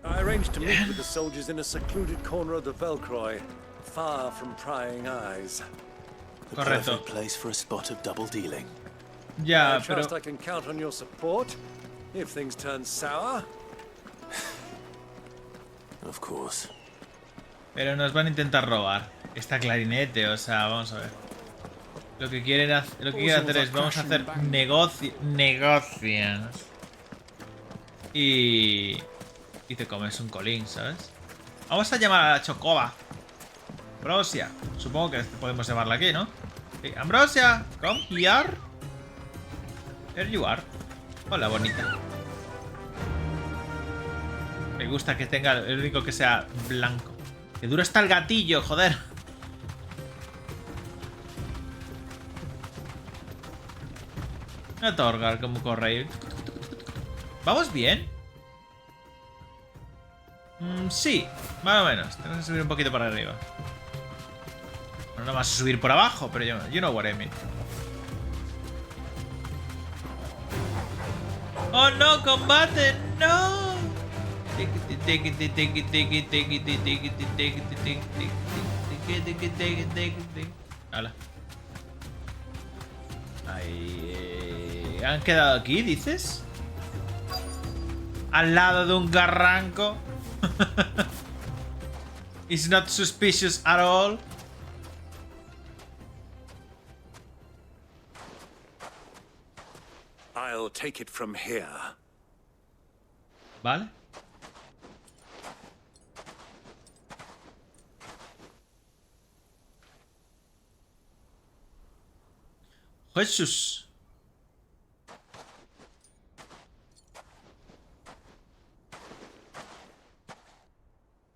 I arranged to meet with the soldiers in a secluded corner of the Velcroy, far from prying eyes. The perfect place for a spot of double dealing. Ya, I trust I can count on your support if things turn sour. Of course. Pero nos van a intentar robar. Esta clarinete, o sea, vamos a ver. Lo que quieren hacer es, vamos a hacer negocios. Y te comes un colín, ¿sabes? Vamos a llamar a la Chocoba. Ambrosia. Supongo que podemos llamarla aquí, ¿no? Sí. Ambrosia, come here. Here you are. Hola, bonita. Me gusta que tenga el único que sea blanco. Que duro está el gatillo, joder. A Torgar, como corre. ¿Vamos bien? Sí, más o menos. Tenemos que subir un poquito para arriba. Bueno, no vas a subir por abajo, pero you know what I mean. ¡Oh no! ¡Combate! ¡No! Hala. Ahí. ¿Han quedado aquí, dices? Al lado de un garranco. It's not suspicious at all. I'll take it from here. Vale. Jesús.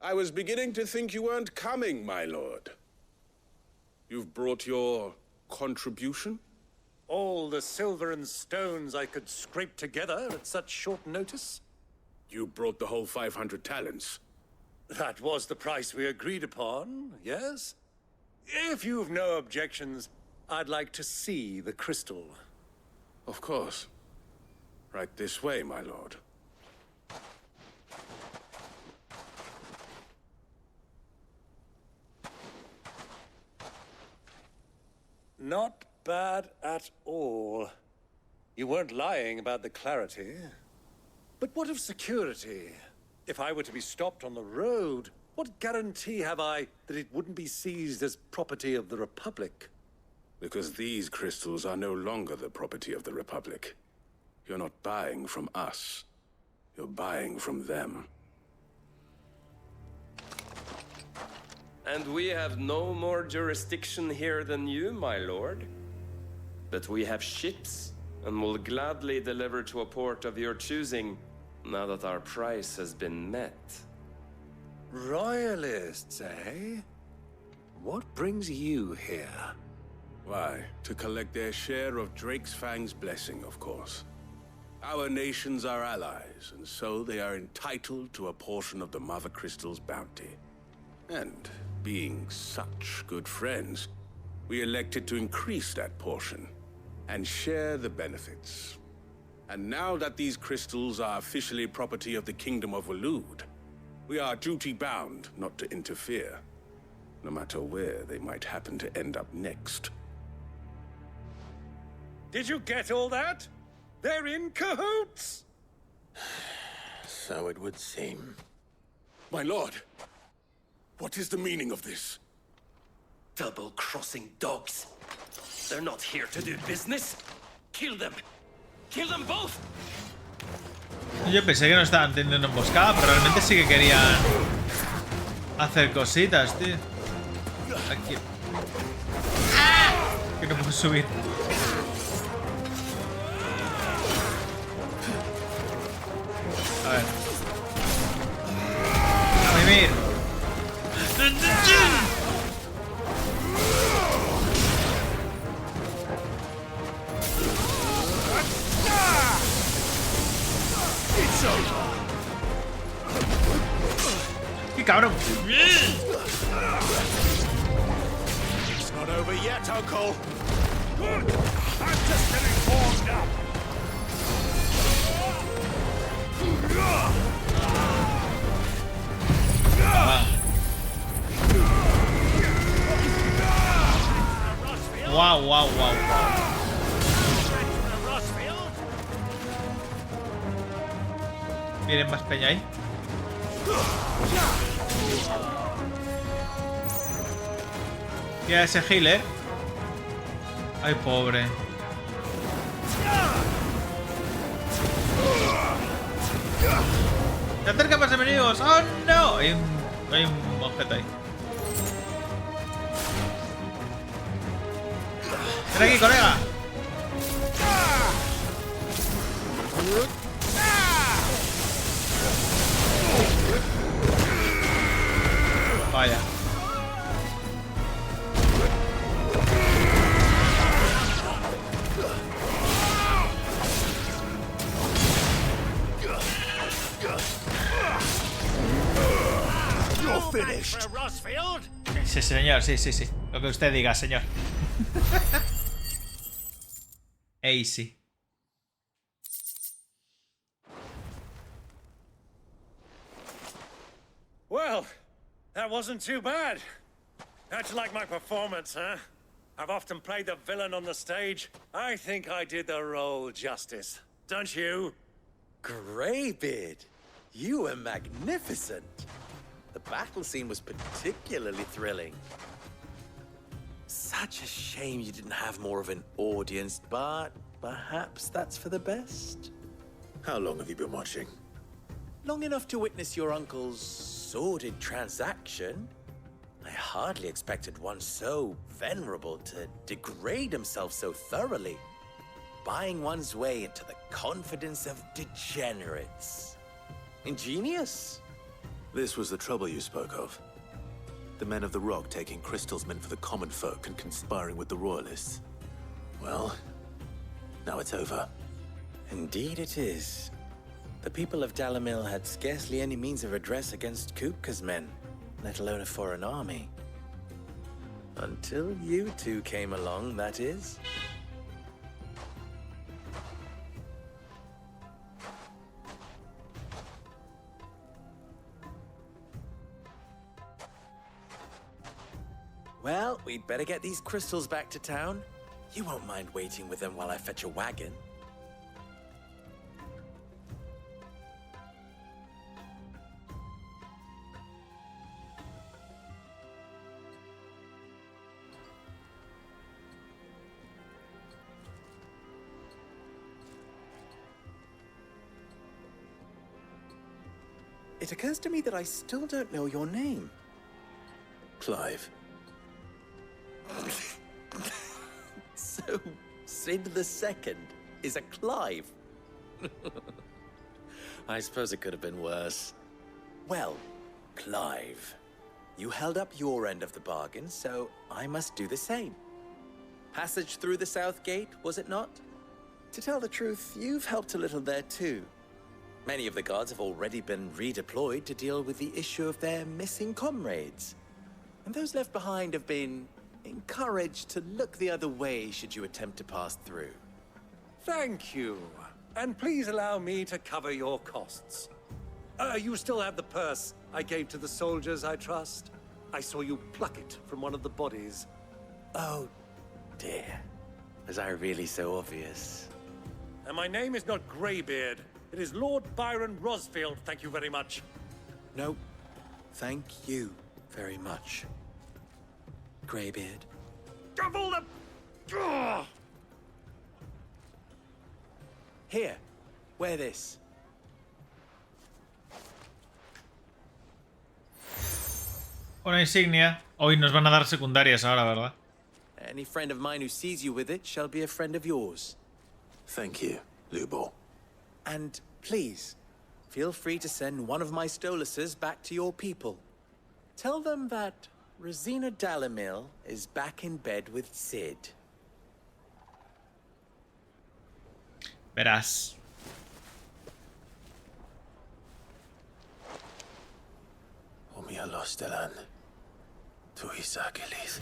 I was beginning to think you weren't coming, my lord. You've brought your contribution? All the silver and stones I could scrape together at such short notice? You brought the whole 500 talents. That was the price we agreed upon, yes? If you've no objections, I'd like to see the crystal. Of course. Right this way, my lord. Not bad at all. You weren't lying about the clarity. But what of security? If I were to be stopped on the road, what guarantee have I that it wouldn't be seized as property of the Republic? Because these crystals are no longer the property of the Republic. You're not buying from us. You're buying from them. And we have no more jurisdiction here than you, my lord. But we have ships, and will gladly deliver to a port of your choosing, now that our price has been met. Royalists, eh? What brings you here? Why, to collect their share of Drake's Fang's blessing, of course. Our nations are allies, and so they are entitled to a portion of the Mother Crystal's bounty. And being such good friends, we elected to increase that portion and share the benefits. And now that these crystals are officially property of the Kingdom of Waloed, we are duty-bound not to interfere, no matter where they might happen to end up next. Did you get all that? They're in cahoots! So it would seem. My lord, what is the meaning of this? Double-crossing dogs. They're not here to do business. Kill them. Kill them both. Yo pensé que no estaban teniendo emboscada, pero realmente sí que querían hacer cositas, tío. Aquí. Que no puedo subir. A ver. A mimir. ¡Qué cabrón! It's not over yet, Uncle. Good. I'm just getting warmed up. Wow, wow, wow. Miren más peña ahí. Mira ese healer. Ay, pobre. ¡Se acercan más enemigos! ¡Oh, no! Hay un objeto ahí. ¡Ven aquí, colega! Vaya. Sí, señor, sí, sí, sí. Lo que usted diga, señor. Easy. Well, that wasn't too bad. How'd you like my performance, huh? I've often played the villain on the stage. I think I did the role justice. Don't you? Greybeard, you were magnificent. The battle scene was particularly thrilling. Such a shame you didn't have more of an audience, but perhaps that's for the best. How long have you been watching? Long enough to witness your uncle's sordid transaction. I hardly expected one so venerable to degrade himself so thoroughly, buying one's way into the confidence of degenerates. Ingenious. This was the trouble you spoke of. The men of the Rock taking crystals meant for the common folk and conspiring with the Royalists. Well, now it's over. Indeed it is. The people of Dalamil had scarcely any means of redress against Kupka's men, let alone a foreign army. Until you two came along, that is. Well, we'd better get these crystals back to town. You won't mind waiting with them while I fetch a wagon. It occurs to me that I still don't know your name. Clive. So, Sid the Second is a Clive. I suppose it could have been worse. Well, Clive, you held up your end of the bargain, so I must do the same. Passage through the South Gate, was it not? To tell the truth, you've helped a little there too. Many of the guards have already been redeployed to deal with the issue of their missing comrades. And those left behind have been encouraged to look the other way should you attempt to pass through. Thank you. And please allow me to cover your costs. You still have the purse I gave to the soldiers, I trust? I saw you pluck it from one of the bodies. Oh, dear. Was I really so obvious? And my name is not Greybeard. It is Lord Byron Rosfield, thank you very much. No, Thank you very much, Greybeard. Double the... Ugh! Here, wear this. Una insignia. Hoy nos van a dar secundarias ahora, ¿verdad? Any friend of mine who sees you with it shall be a friend of yours. Thank you, Lubor. And please, feel free to send one of my Stoluses back to your people. Tell them that Rosina Dalamil is back in bed with Sid. Verás. Omia los delan. Tu isakelis.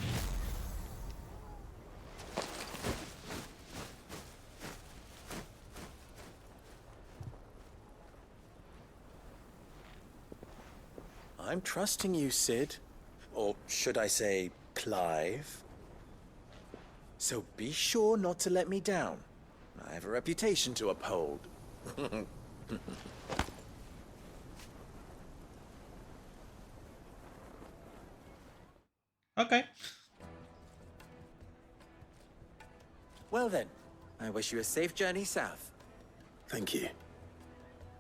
I'm trusting you, Sid. Or should I say, Clive? So be sure not to let me down. I have a reputation to uphold. Okay. Well then, I wish you a safe journey south. Thank you.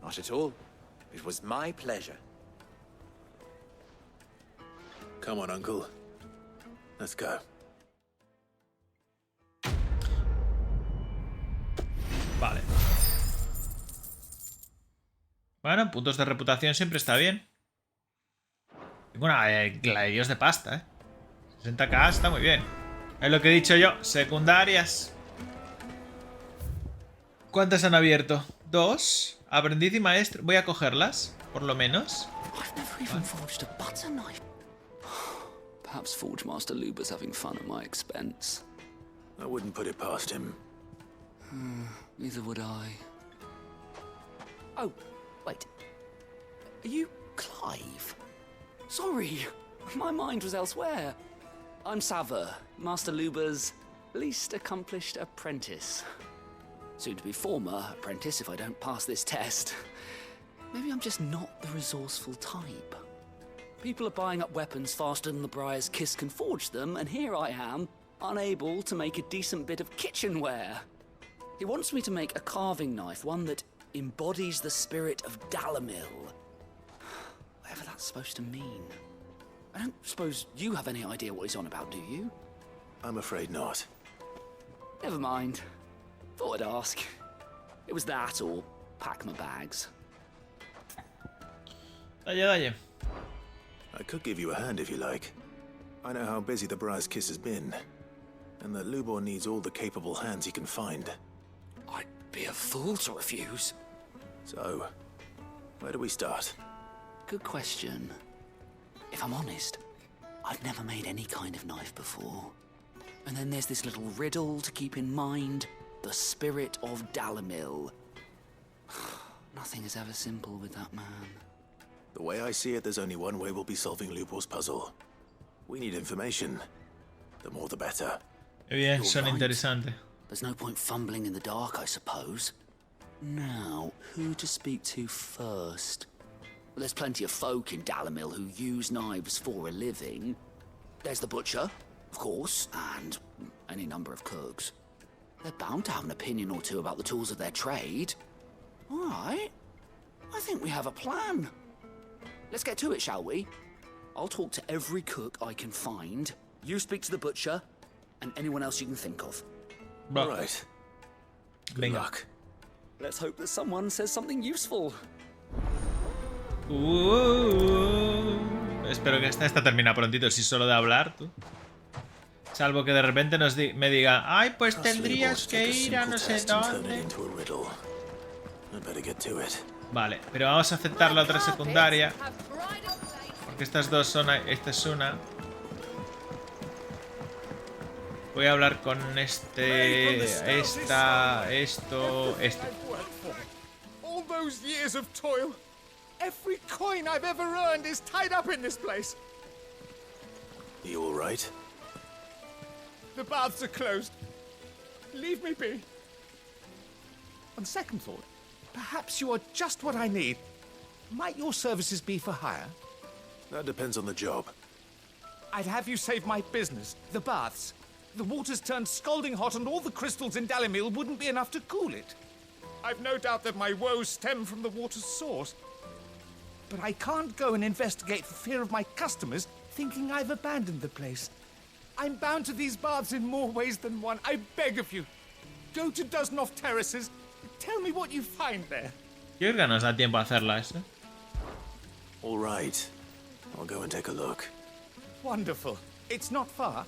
Not at all. It was my pleasure. Come on, Uncle. Let's go. Vale. Bueno, puntos de reputación siempre está bien. Tengo una la de Dios de pasta, ¿eh? 60k está muy bien. Es lo que he dicho yo. Secundarias. ¿Cuántas han abierto? 2. Aprendiz y maestro. Voy a cogerlas, por lo menos. I've never even forged a butter knife. Perhaps Forge Master Luber's having fun at my expense. I wouldn't put it past him. Neither would I. Oh, wait. Are you Clive? Sorry, my mind was elsewhere. I'm Sava, Master Luber's least accomplished apprentice. Soon to be former apprentice if I don't pass this test. Maybe I'm just not the resourceful type. People are buying up weapons faster than the Briar's Kiss can forge them, and here I am, unable to make a decent bit of kitchenware. He wants me to make a carving knife, one that embodies the spirit of Dalamil. Whatever that's supposed to mean. I don't suppose you have any idea what he's on about, do you? I'm afraid not. Never mind. Thought I'd ask. It was that or pack my bags. Dalle. I could give you a hand if you like. I know how busy the Briar's Kiss has been, and that Lubor needs all the capable hands he can find. I'd be a fool to refuse. So, where do we start? Good question. If I'm honest, I've never made any kind of knife before. And then there's this little riddle to keep in mind. The spirit of Dalamil. Nothing is ever simple with that man. The way I see it, there's only one way we'll be solving Lubor's puzzle. We need information. The more the better. Bien, son interesante. There's no point fumbling in the dark, I suppose. Now, who to speak to first? Well, there's plenty of folk in Dalamil who use knives for a living. There's the butcher, of course, and any number of cooks. They're bound to have an opinion or two about the tools of their trade. All right. I think we have a plan. Let's get to it, shall we? I'll talk to every cook I can find. You speak to the butcher, and anyone else you can think of. All right. Good luck. Let's hope that someone says something useful. Espero que esta termina prontito, si solo de hablar, tú. Salvo que de repente me diga, ay, pues tendrías que ir a no sé dónde. Vale, pero vamos a aceptar la otra secundaria. Porque estas dos son... Esta es una. Voy a hablar con este... Esta... Esto... Este. All those years of toil. Every coin I've ever earned is tied up in this place. You all right? The baths are closed. Leave me be. On second thought, perhaps you are just what I need. Might your services be for hire? That depends on the job. I'd have you save my business, the baths. The water's turned scalding hot and all the crystals in Dalimil wouldn't be enough to cool it. I've no doubt that my woes stem from the water's source. But I can't go and investigate for fear of my customers thinking I've abandoned the place. I'm bound to these baths in more ways than one. I beg of you. Go to Dusnoff Terraces. Tell me what you find there. Creo que nos da tiempo a hacerla eso. All right. I'll go and take a look. Wonderful. It's not far.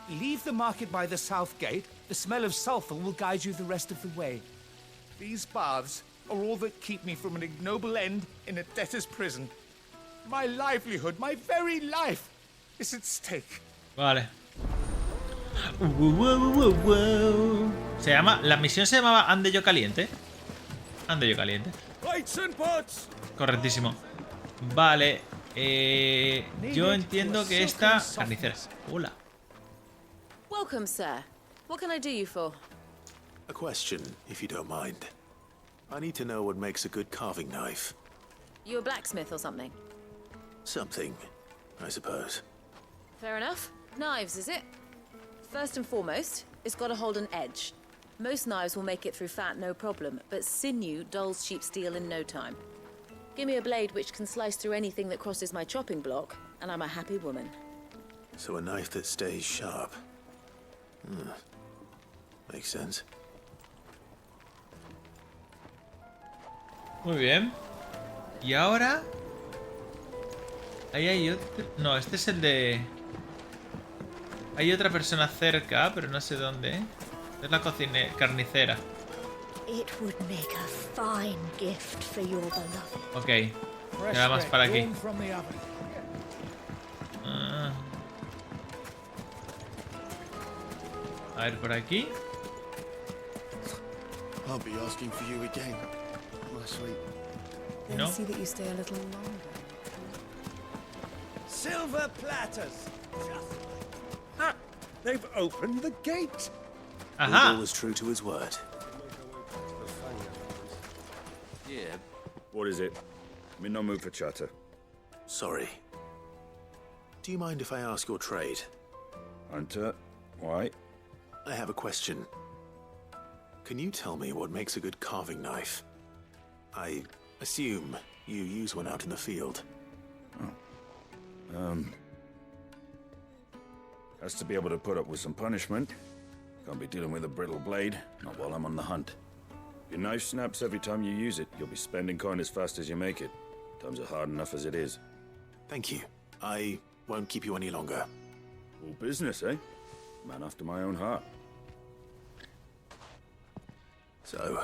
Leave the market by the south gate. The smell of sulfur will guide you the rest of the way. These baths are all that keep me from an ignoble end in a debtor's prison. My livelihood, my very life, is at stake. Vale. Se llama... La misión se llamaba Ande yo caliente. Ande yo caliente. Correctísimo. Vale. Yo entiendo que esta... Carnicera. Hola. Welcome, sir. What can I do you for? A question, if you don't mind. I need to know what makes a good carving knife. You a blacksmith or something? Something, I suppose. Fair enough. Knives, is it? First and foremost, it's got to hold an edge. Most knives will make it through fat, no problem, but sinew dulls cheap steel in no time. Give me a blade which can slice through anything that crosses my chopping block, and I'm a happy woman. So a knife that stays sharp. Makes sense. Muy bien. Y ahora... Ahí hay otro... No, este es el de... Hay otra persona cerca, pero no sé dónde. Es la carnicera. Ok. Nada más para aquí. A ver, por aquí. I'll be asking for you again, my sweet. No. See that you stay a little longer. Silver platters! Ah, they've opened the gate! Aha! was true to his word. Yeah. What is it? I'm in no mood for chatter. Sorry. Do you mind if I ask your trade? Hunter, why? I have a question. Can you tell me what makes a good carving knife? I assume you use one out in the field. Has to be able to put up with some punishment. Can't be dealing with a brittle blade, not while I'm on the hunt. Your knife snaps every time you use it. You'll be spending coin as fast as you make it. Times are hard enough as it is. Thank you. I won't keep you any longer. All business, eh? Man after my own heart. So,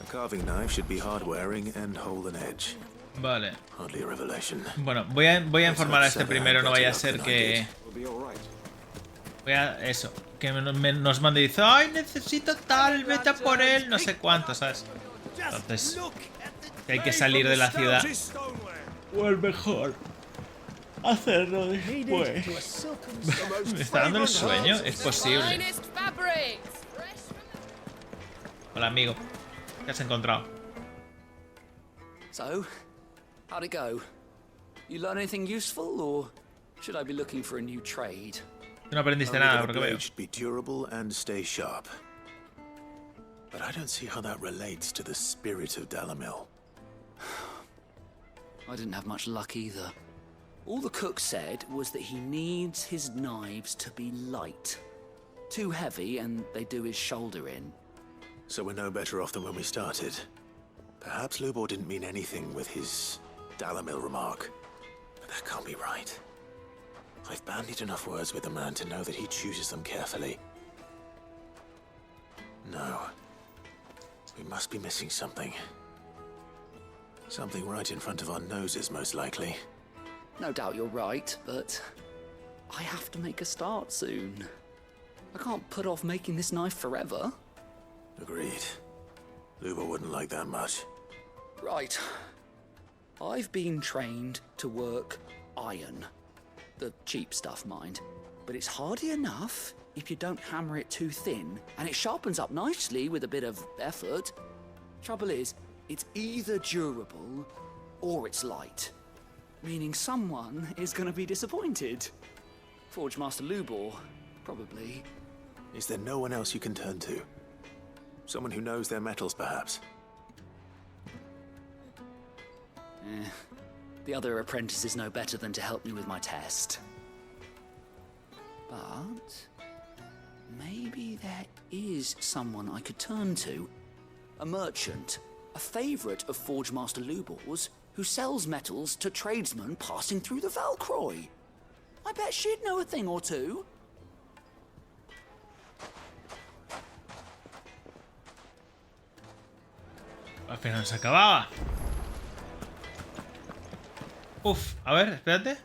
a carving knife should be hard-wearing and hold an edge. Vale. Hardly a revelation. Bueno, voy a informar a este primero, no vaya a ser que... Voy a... Eso. Que nos mande y dice, ¡ay, necesito tal! Vete a por él. No sé cuánto, ¿sabes? Entonces, hay que salir de la ciudad. O el mejor hacerlo después. ¿Me está dando el sueño? Es posible. Hola, amigo. ¿Qué has encontrado? So, how'd it go? You learn anything useful, or should I be looking for a new trade? No aprendiste nada, porque veo. Should be durable and stay sharp. But I don't see how that relates to the spirit of Dalimil. I didn't have much luck either. All the cook said was that he needs his knives to be light. Too heavy and they do his shoulder in. So we're no better off than when we started. Perhaps Lubor didn't mean anything with his Dalimil remark. But that can't be right. I've bandied enough words with the man to know that he chooses them carefully. No. We must be missing something. Something right in front of our noses, most likely. No doubt you're right, but I have to make a start soon. I can't put off making this knife forever. Agreed. Lubor wouldn't like that much. Right. I've been trained to work iron. The cheap stuff, mind. But it's hardy enough if you don't hammer it too thin, and it sharpens up nicely with a bit of effort. Trouble is, it's either durable or it's light. Meaning someone is gonna be disappointed. Forge Master Lubor, probably. Is there no one else you can turn to? Someone who knows their metals, perhaps? The other apprentices know better than to help me with my test. But maybe there is someone I could turn to. A merchant, a favorite of Forge Master Lubor's, who sells metals to tradesmen passing through the Valcroy. I bet she'd know a thing or two. Al final se acababa. Uf, a ver, espérate.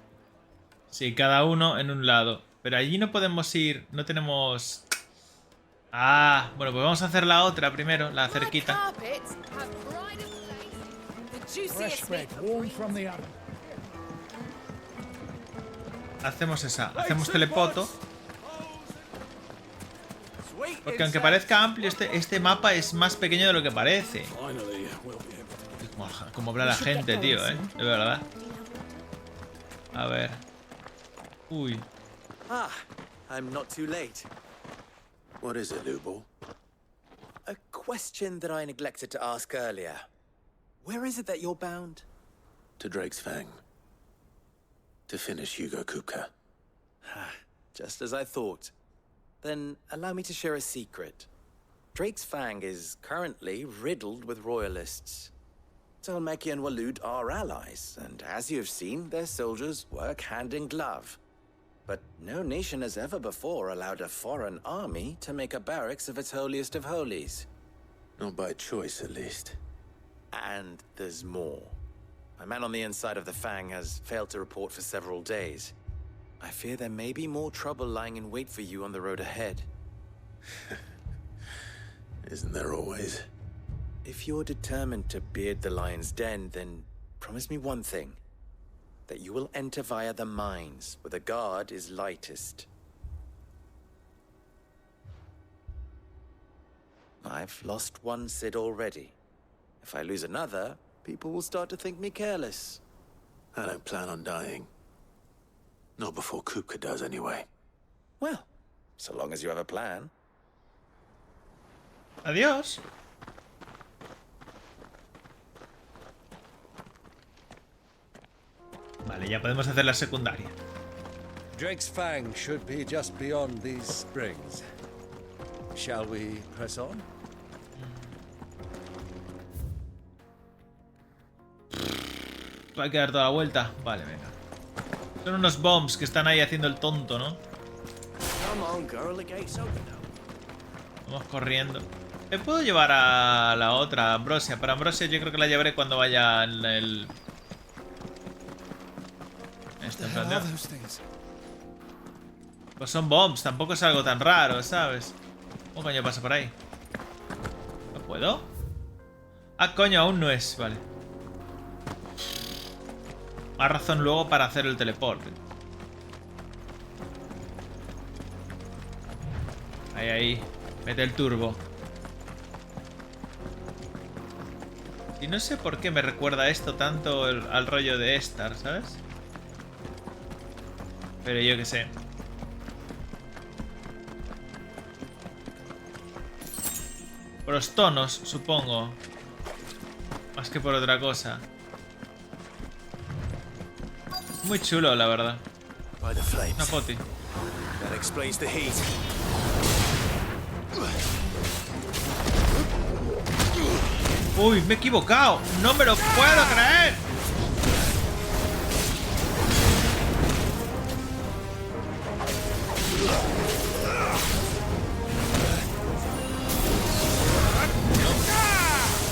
Sí, cada uno en un lado. Pero allí no podemos ir, no tenemos... Ah, bueno, pues vamos a hacer la otra primero, la cerquita. Hacemos esa, hacemos telepoto. Porque aunque parezca amplio, este mapa es más pequeño de lo que parece. Como habla la gente, tío, de verdad. A ver. Uy. Ah, I'm not too late. What is it, Lubor? A question that I neglected to ask earlier. Where is it that you're bound? To Drake's Fang. To finish Hugo Kupka. Just as I thought. Then allow me to share a secret. Drake's Fang is currently riddled with royalists. Talmeki and Waloed are allies, and as you have seen, their soldiers work hand in glove. But no nation has ever before allowed a foreign army to make a barracks of its holiest of holies. Not by choice, at least. And there's more. My man on the inside of the Fang has failed to report for several days. I fear there may be more trouble lying in wait for you on the road ahead. Isn't there always? If you're determined to beard the lion's den, then promise me one thing. That you will enter via the mines, where the guard is lightest. I've lost one Cid already. If I lose another, people will start to think me careless. I don't plan on dying. Not before Kupka does, anyway. Well, so long as you have a plan. Adiós. Vale, ya podemos hacer la secundaria. Drake's Fang should be just beyond these springs. Shall we press on? Hay que dar toda la vuelta. Vale, venga. Son unos bombs que están ahí haciendo el tonto, ¿no? Vamos corriendo. ¿Me puedo llevar a la otra, Ambrosia? Para Ambrosia yo creo que la llevaré cuando vaya en el... Pues son bombs, tampoco es algo tan raro, ¿sabes? ¿Cómo coño pasa por ahí? ¿No puedo? Ah, coño, aún no es, vale. Más razón luego para hacer el teleporte. Ahí, ahí. Mete el turbo. Y no sé por qué me recuerda esto tanto al rollo de Star, ¿sabes? Pero yo qué sé. Por los tonos, supongo. Más que por otra cosa. Muy chulo, la verdad. Una poti. That explains the heat. Uy, me he equivocado. No me lo puedo creer.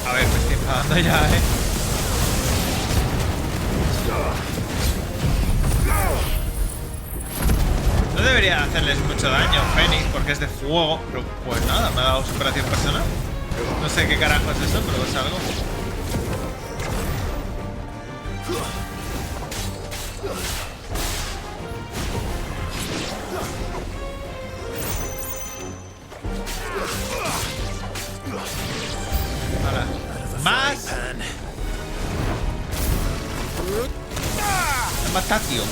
A ver, me estoy enfadando ya, No debería hacerles mucho daño, Fénix, porque es de fuego. Pero pues nada, me ha dado superación personal. No sé qué carajo es eso, pero es algo. Ahora, más. Matatio.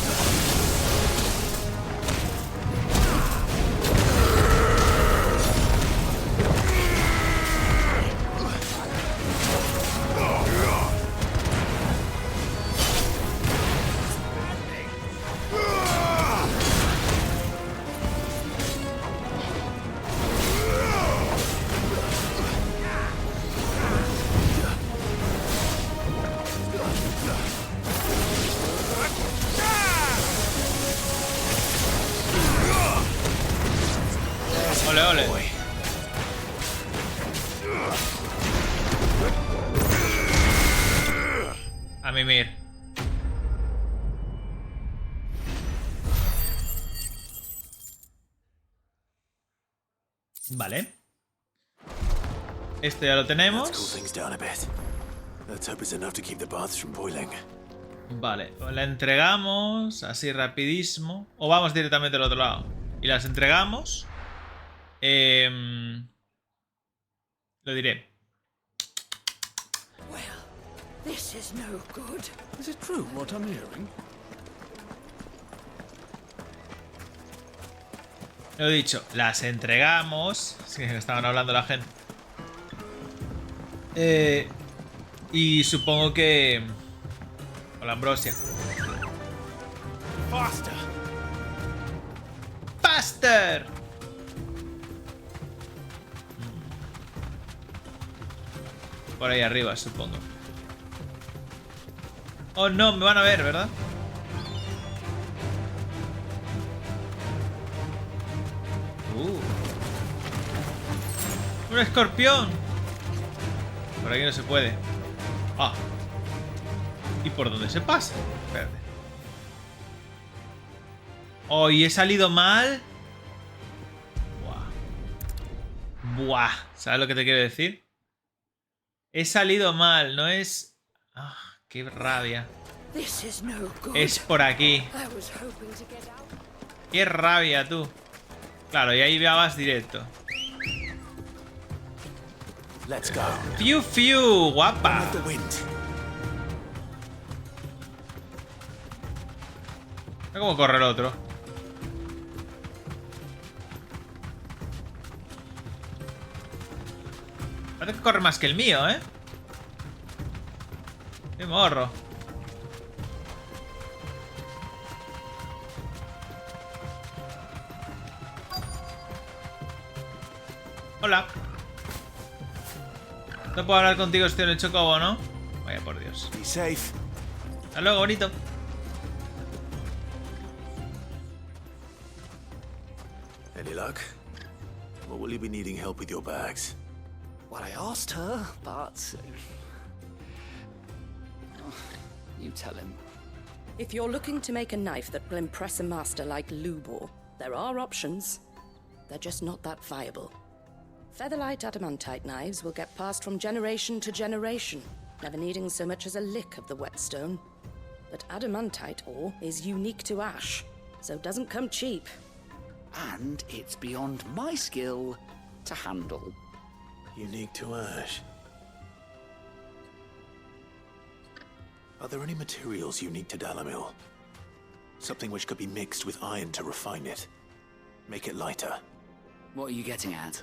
Ole, ole. A mimir. Vale. Esto ya lo tenemos. Vale, la entregamos así rapidísimo. O vamos directamente al otro lado. Y las entregamos. Lo diré. This is no good. Is it true what I'm hearing? Lo he dicho, las entregamos. Es que estaban hablando la gente. Y supongo que... Con la ambrosia. Faster. ¡Faster! Por ahí arriba, supongo. Oh, no, me van a ver, ¿verdad? ¡Un escorpión! Por aquí no se puede. Ah. ¿Y por dónde se pasa? Espérate. Oh, ¿y he salido mal? Buah. Buah. ¿Sabes lo que te quiero decir? He salido mal, no es... Ah, qué rabia. Es por aquí. Qué rabia, tú. Claro, y ahí ya vas directo. Let's go. Fiu, fiu, guapa. Mira cómo corre el otro. Parece que corre más que el mío, ¿eh? ¡Qué morro! Hola. No puedo hablar contigo, estoy en el chocobo, ¿no? Vaya por Dios. Be safe. Hasta luego, bonito. Any luck? Or will you be needing help with your bags? Well, I asked her, but... You tell him. If you're looking to make a knife that will impress a master like Lubor, there are options. They're just not that viable. Featherlight adamantite knives will get passed from generation to generation, never needing so much as a lick of the whetstone. But adamantite ore is unique to ash, so doesn't come cheap. And it's beyond my skill to handle. Unique to ash. Are there any materials unique to Dalamil? Something which could be mixed with iron to refine it. Make it lighter. What are you getting at?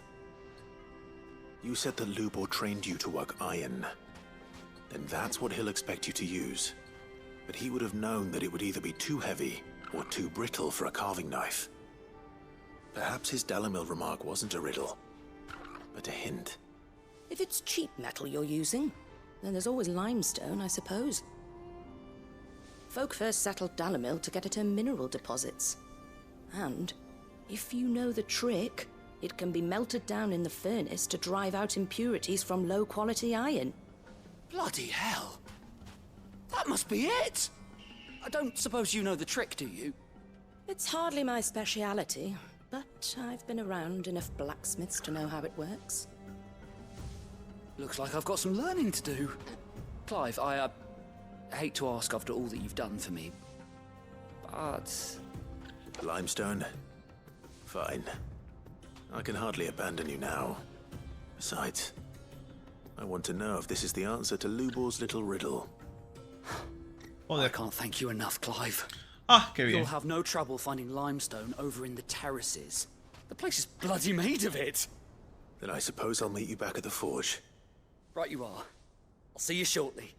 You said that Lubor trained you to work iron. Then that's what he'll expect you to use. But he would have known that it would either be too heavy or too brittle for a carving knife. Perhaps his Dalamil remark wasn't a riddle, but a hint. If it's cheap metal you're using, then there's always limestone, I suppose. Folk first settled Dalamil to get at her mineral deposits. And, if you know the trick, it can be melted down in the furnace to drive out impurities from low-quality iron. Bloody hell! That must be it! I don't suppose you know the trick, do you? It's hardly my speciality, but I've been around enough blacksmiths to know how it works. Looks like I've got some learning to do. Clive, I hate to ask after all that you've done for me, but... Limestone? Fine. I can hardly abandon you now. Besides, I want to know if this is the answer to Lubor's little riddle. Joder. I can't thank you enough, Clive. Ah, qué bien. You'll have no trouble finding limestone over in the terraces. The place is bloody made of it. Then I suppose I'll meet you back at the forge. Right you are. I'll see you shortly.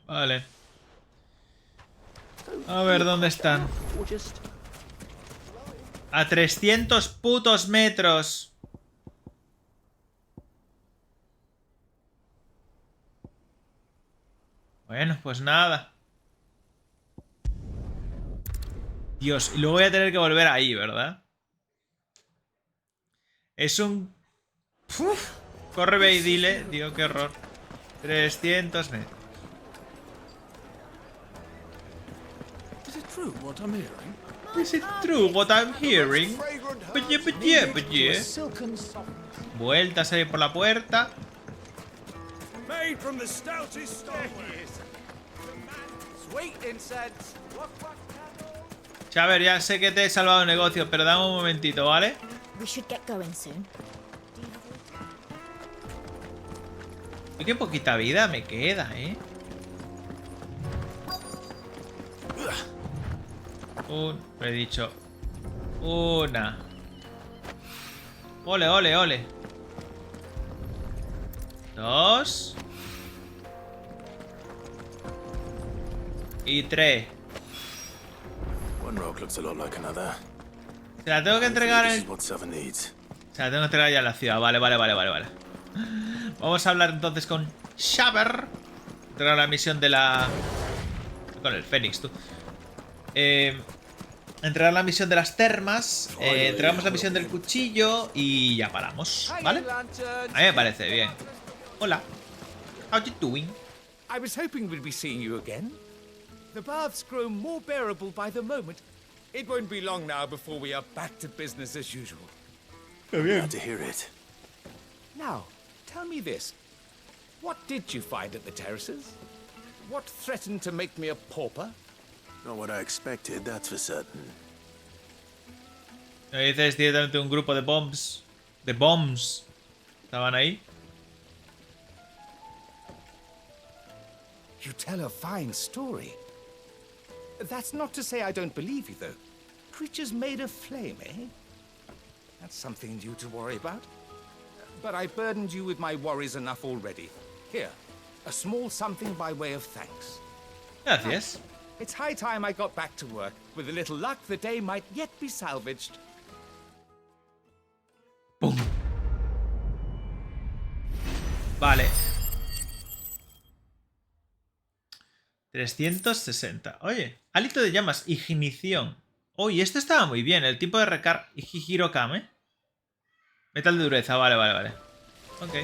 Vale. A ver, ¿dónde están? A 300 putos metros. Bueno, pues nada. Dios, y luego voy a tener que volver ahí, ¿verdad? Es un... Uf, corre, ve y dile. Digo, qué horror. 300 metros. Is it true what I'm hearing? Is it true what I'm hearing? Vueltas ahí por la puerta. Made from the stoutest stone. Sweet incense. A ver, ya sé que te he salvado el negocio, pero dame un momentito, ¿vale? We should get going soon. Y qué poquita vida me queda, ¿eh? Lo he dicho. Una. Ole, ole, ole. 2. Y 3. One rock looks a lot like another. Se la tengo que entregar This en... is what Sava needs. Se la tengo que entregar ya en la ciudad. Vale, vale, vale, vale, vale. Vamos a hablar entonces con Shaver. Entregar la misión de la... Con el Fénix, tú. Entregar la misión de las termas. Entregamos la misión del cuchillo. Y ya paramos, ¿vale? A mí me parece bien. Hola. How you doing? I was hoping we'd be seeing you again. The baths grow more bearable by the moment. It won't be long now before we are back to business as usual. Glad to hear it. Now, tell me this. What did you find at the terraces? What threatened to make me a pauper? Not what I expected, that's for certain. Me dices directamente un grupo de bombs. De bombs. Estaban ahí. You tell a fine story. That's not to say I don't believe you, though. Creatures made of flame, eh? That's something new to worry about. But I burdened you with my worries enough already. Here, a small something by way of thanks. Gracias. It's high time I got back to work. With a little luck, the day might yet be salvaged. ¡Pum! Vale. 360. Oye, hálito de llamas, ignición. Oye, este estaba muy bien. El tipo de recar... Hihiro Kame. Metal de dureza, vale, vale, vale. Ok.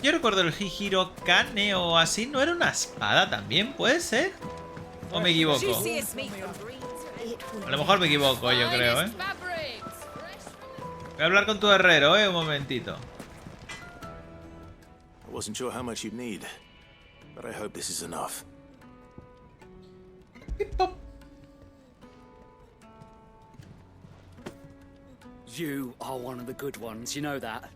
Yo recuerdo el Hihiro Kane o así. ¿No era una espada también? ¿Puede ser? ¿O me equivoco? A lo mejor me equivoco, yo creo, ¿eh? Voy a hablar con tu herrero, ¿eh? Un momentito. I wasn't sure how much you'd need, but I hope this is enough. You are one of the good ones, you know that.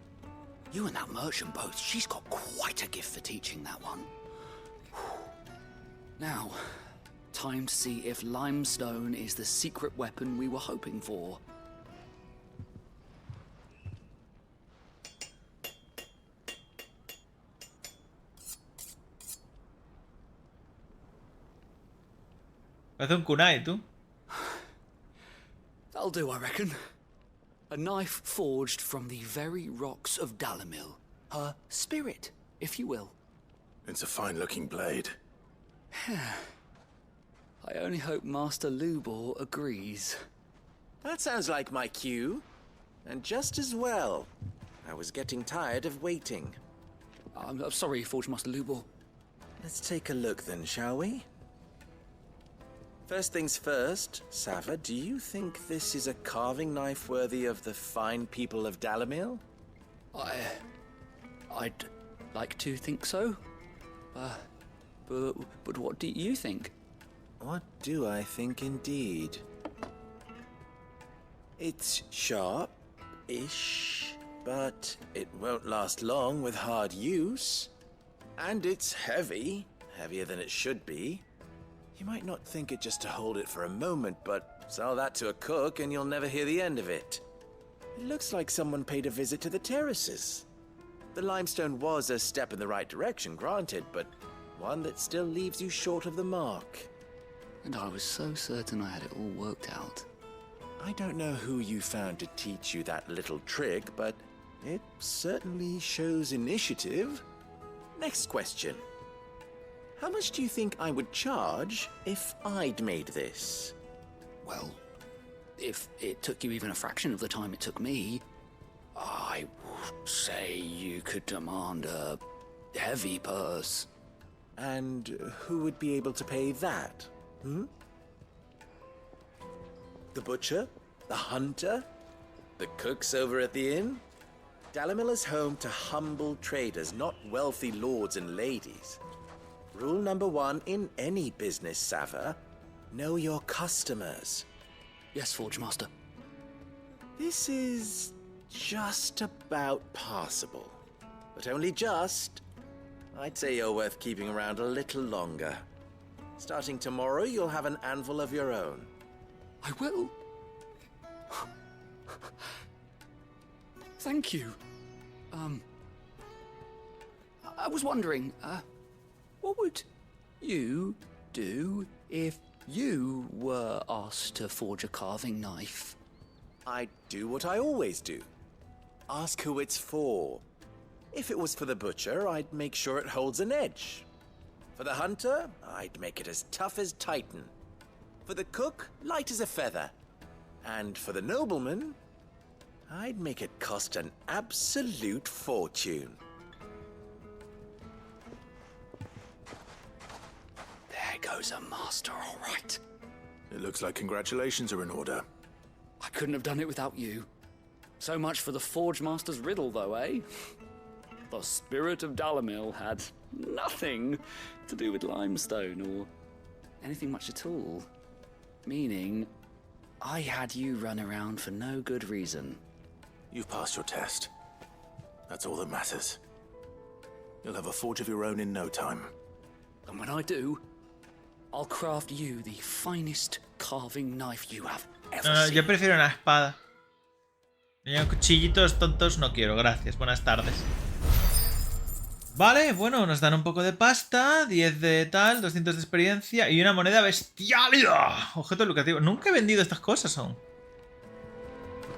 You and that merchant both, she's got quite a gift for teaching that one. Now, time to see if limestone is the secret weapon we were hoping for. Parece un kunai, tú. That'll do, I reckon. A knife forged from the very rocks of Dalamil. Her spirit, if you will. It's a fine-looking blade. I only hope Master Lubor agrees. That sounds like my cue. And just as well. I was getting tired of waiting. I'm sorry, Forge Master Lubor. Let's take a look then, shall we? First things first, Sava, do you think this is a carving knife worthy of the fine people of Dalamil? I'd like to think so. But what do you think? What do I think indeed? It's sharp-ish, but it won't last long with hard use. And it's heavy, heavier than it should be. You might not think it just to hold it for a moment, but sell that to a cook and you'll never hear the end of it. It looks like someone paid a visit to the terraces. The limestone was a step in the right direction, granted, but one that still leaves you short of the mark. And I was so certain I had it all worked out. I don't know who you found to teach you that little trick, but it certainly shows initiative. Next question. How much do you think I would charge if I'd made this? Well, if it took you even a fraction of the time it took me, I would say you could demand a heavy purse. And who would be able to pay that? Hmm? The butcher? The hunter? The cooks over at the inn? Dalimil is home to humble traders, not wealthy lords and ladies. Rule number 1 in any business, Sava. Know your customers. Yes, Forge Master. This is just about passable. But only just. I'd say you're worth keeping around a little longer. Starting tomorrow, you'll have an anvil of your own. I will. Thank you. I was wondering, what would you do if you were asked to forge a carving knife? I'd do what I always do. Ask who it's for. If it was for the butcher, I'd make sure it holds an edge. For the hunter, I'd make it as tough as Titan. For the cook, light as a feather. And for the nobleman, I'd make it cost an absolute fortune. There goes a master, all right. It looks like congratulations are in order. I couldn't have done it without you. So much for the Forge Master's riddle, though, eh? The spirit of Dalimil had nothing to do with limestone or anything much at all. Meaning, I had you run around for no good reason. You've passed your test. That's all that matters. You'll have a forge of your own in no time. And when I do, I'll craft you the finest carving knife you have ever seen. Yo prefiero una espada. Yo cuchillitos tontos no quiero, gracias. Buenas tardes. Vale, bueno, nos dan un poco de pasta, 10 de tal, 200 de experiencia y una moneda bestiálida. Objeto lucrativo. Nunca he vendido estas cosas aún.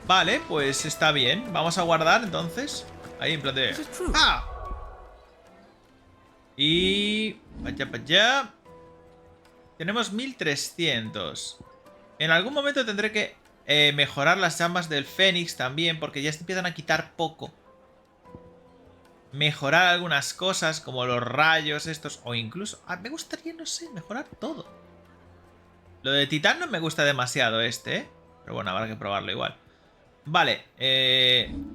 Vale, pues está bien. Vamos a guardar entonces. Ahí en plan de... ¡Ah! Y... Vaya para allá. Tenemos 1300. En algún momento tendré que mejorar las llamas del Fénix también, porque ya se empiezan a quitar poco. Mejorar algunas cosas, como los rayos estos, o incluso... me gustaría, no sé, mejorar todo. Lo de Titán no me gusta demasiado pero bueno, habrá que probarlo igual. Vale,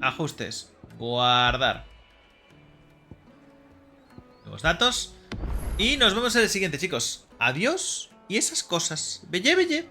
ajustes. Guardar. Nuevos datos. Y nos vemos en el siguiente, chicos. Adiós y esas cosas. Belle, belle.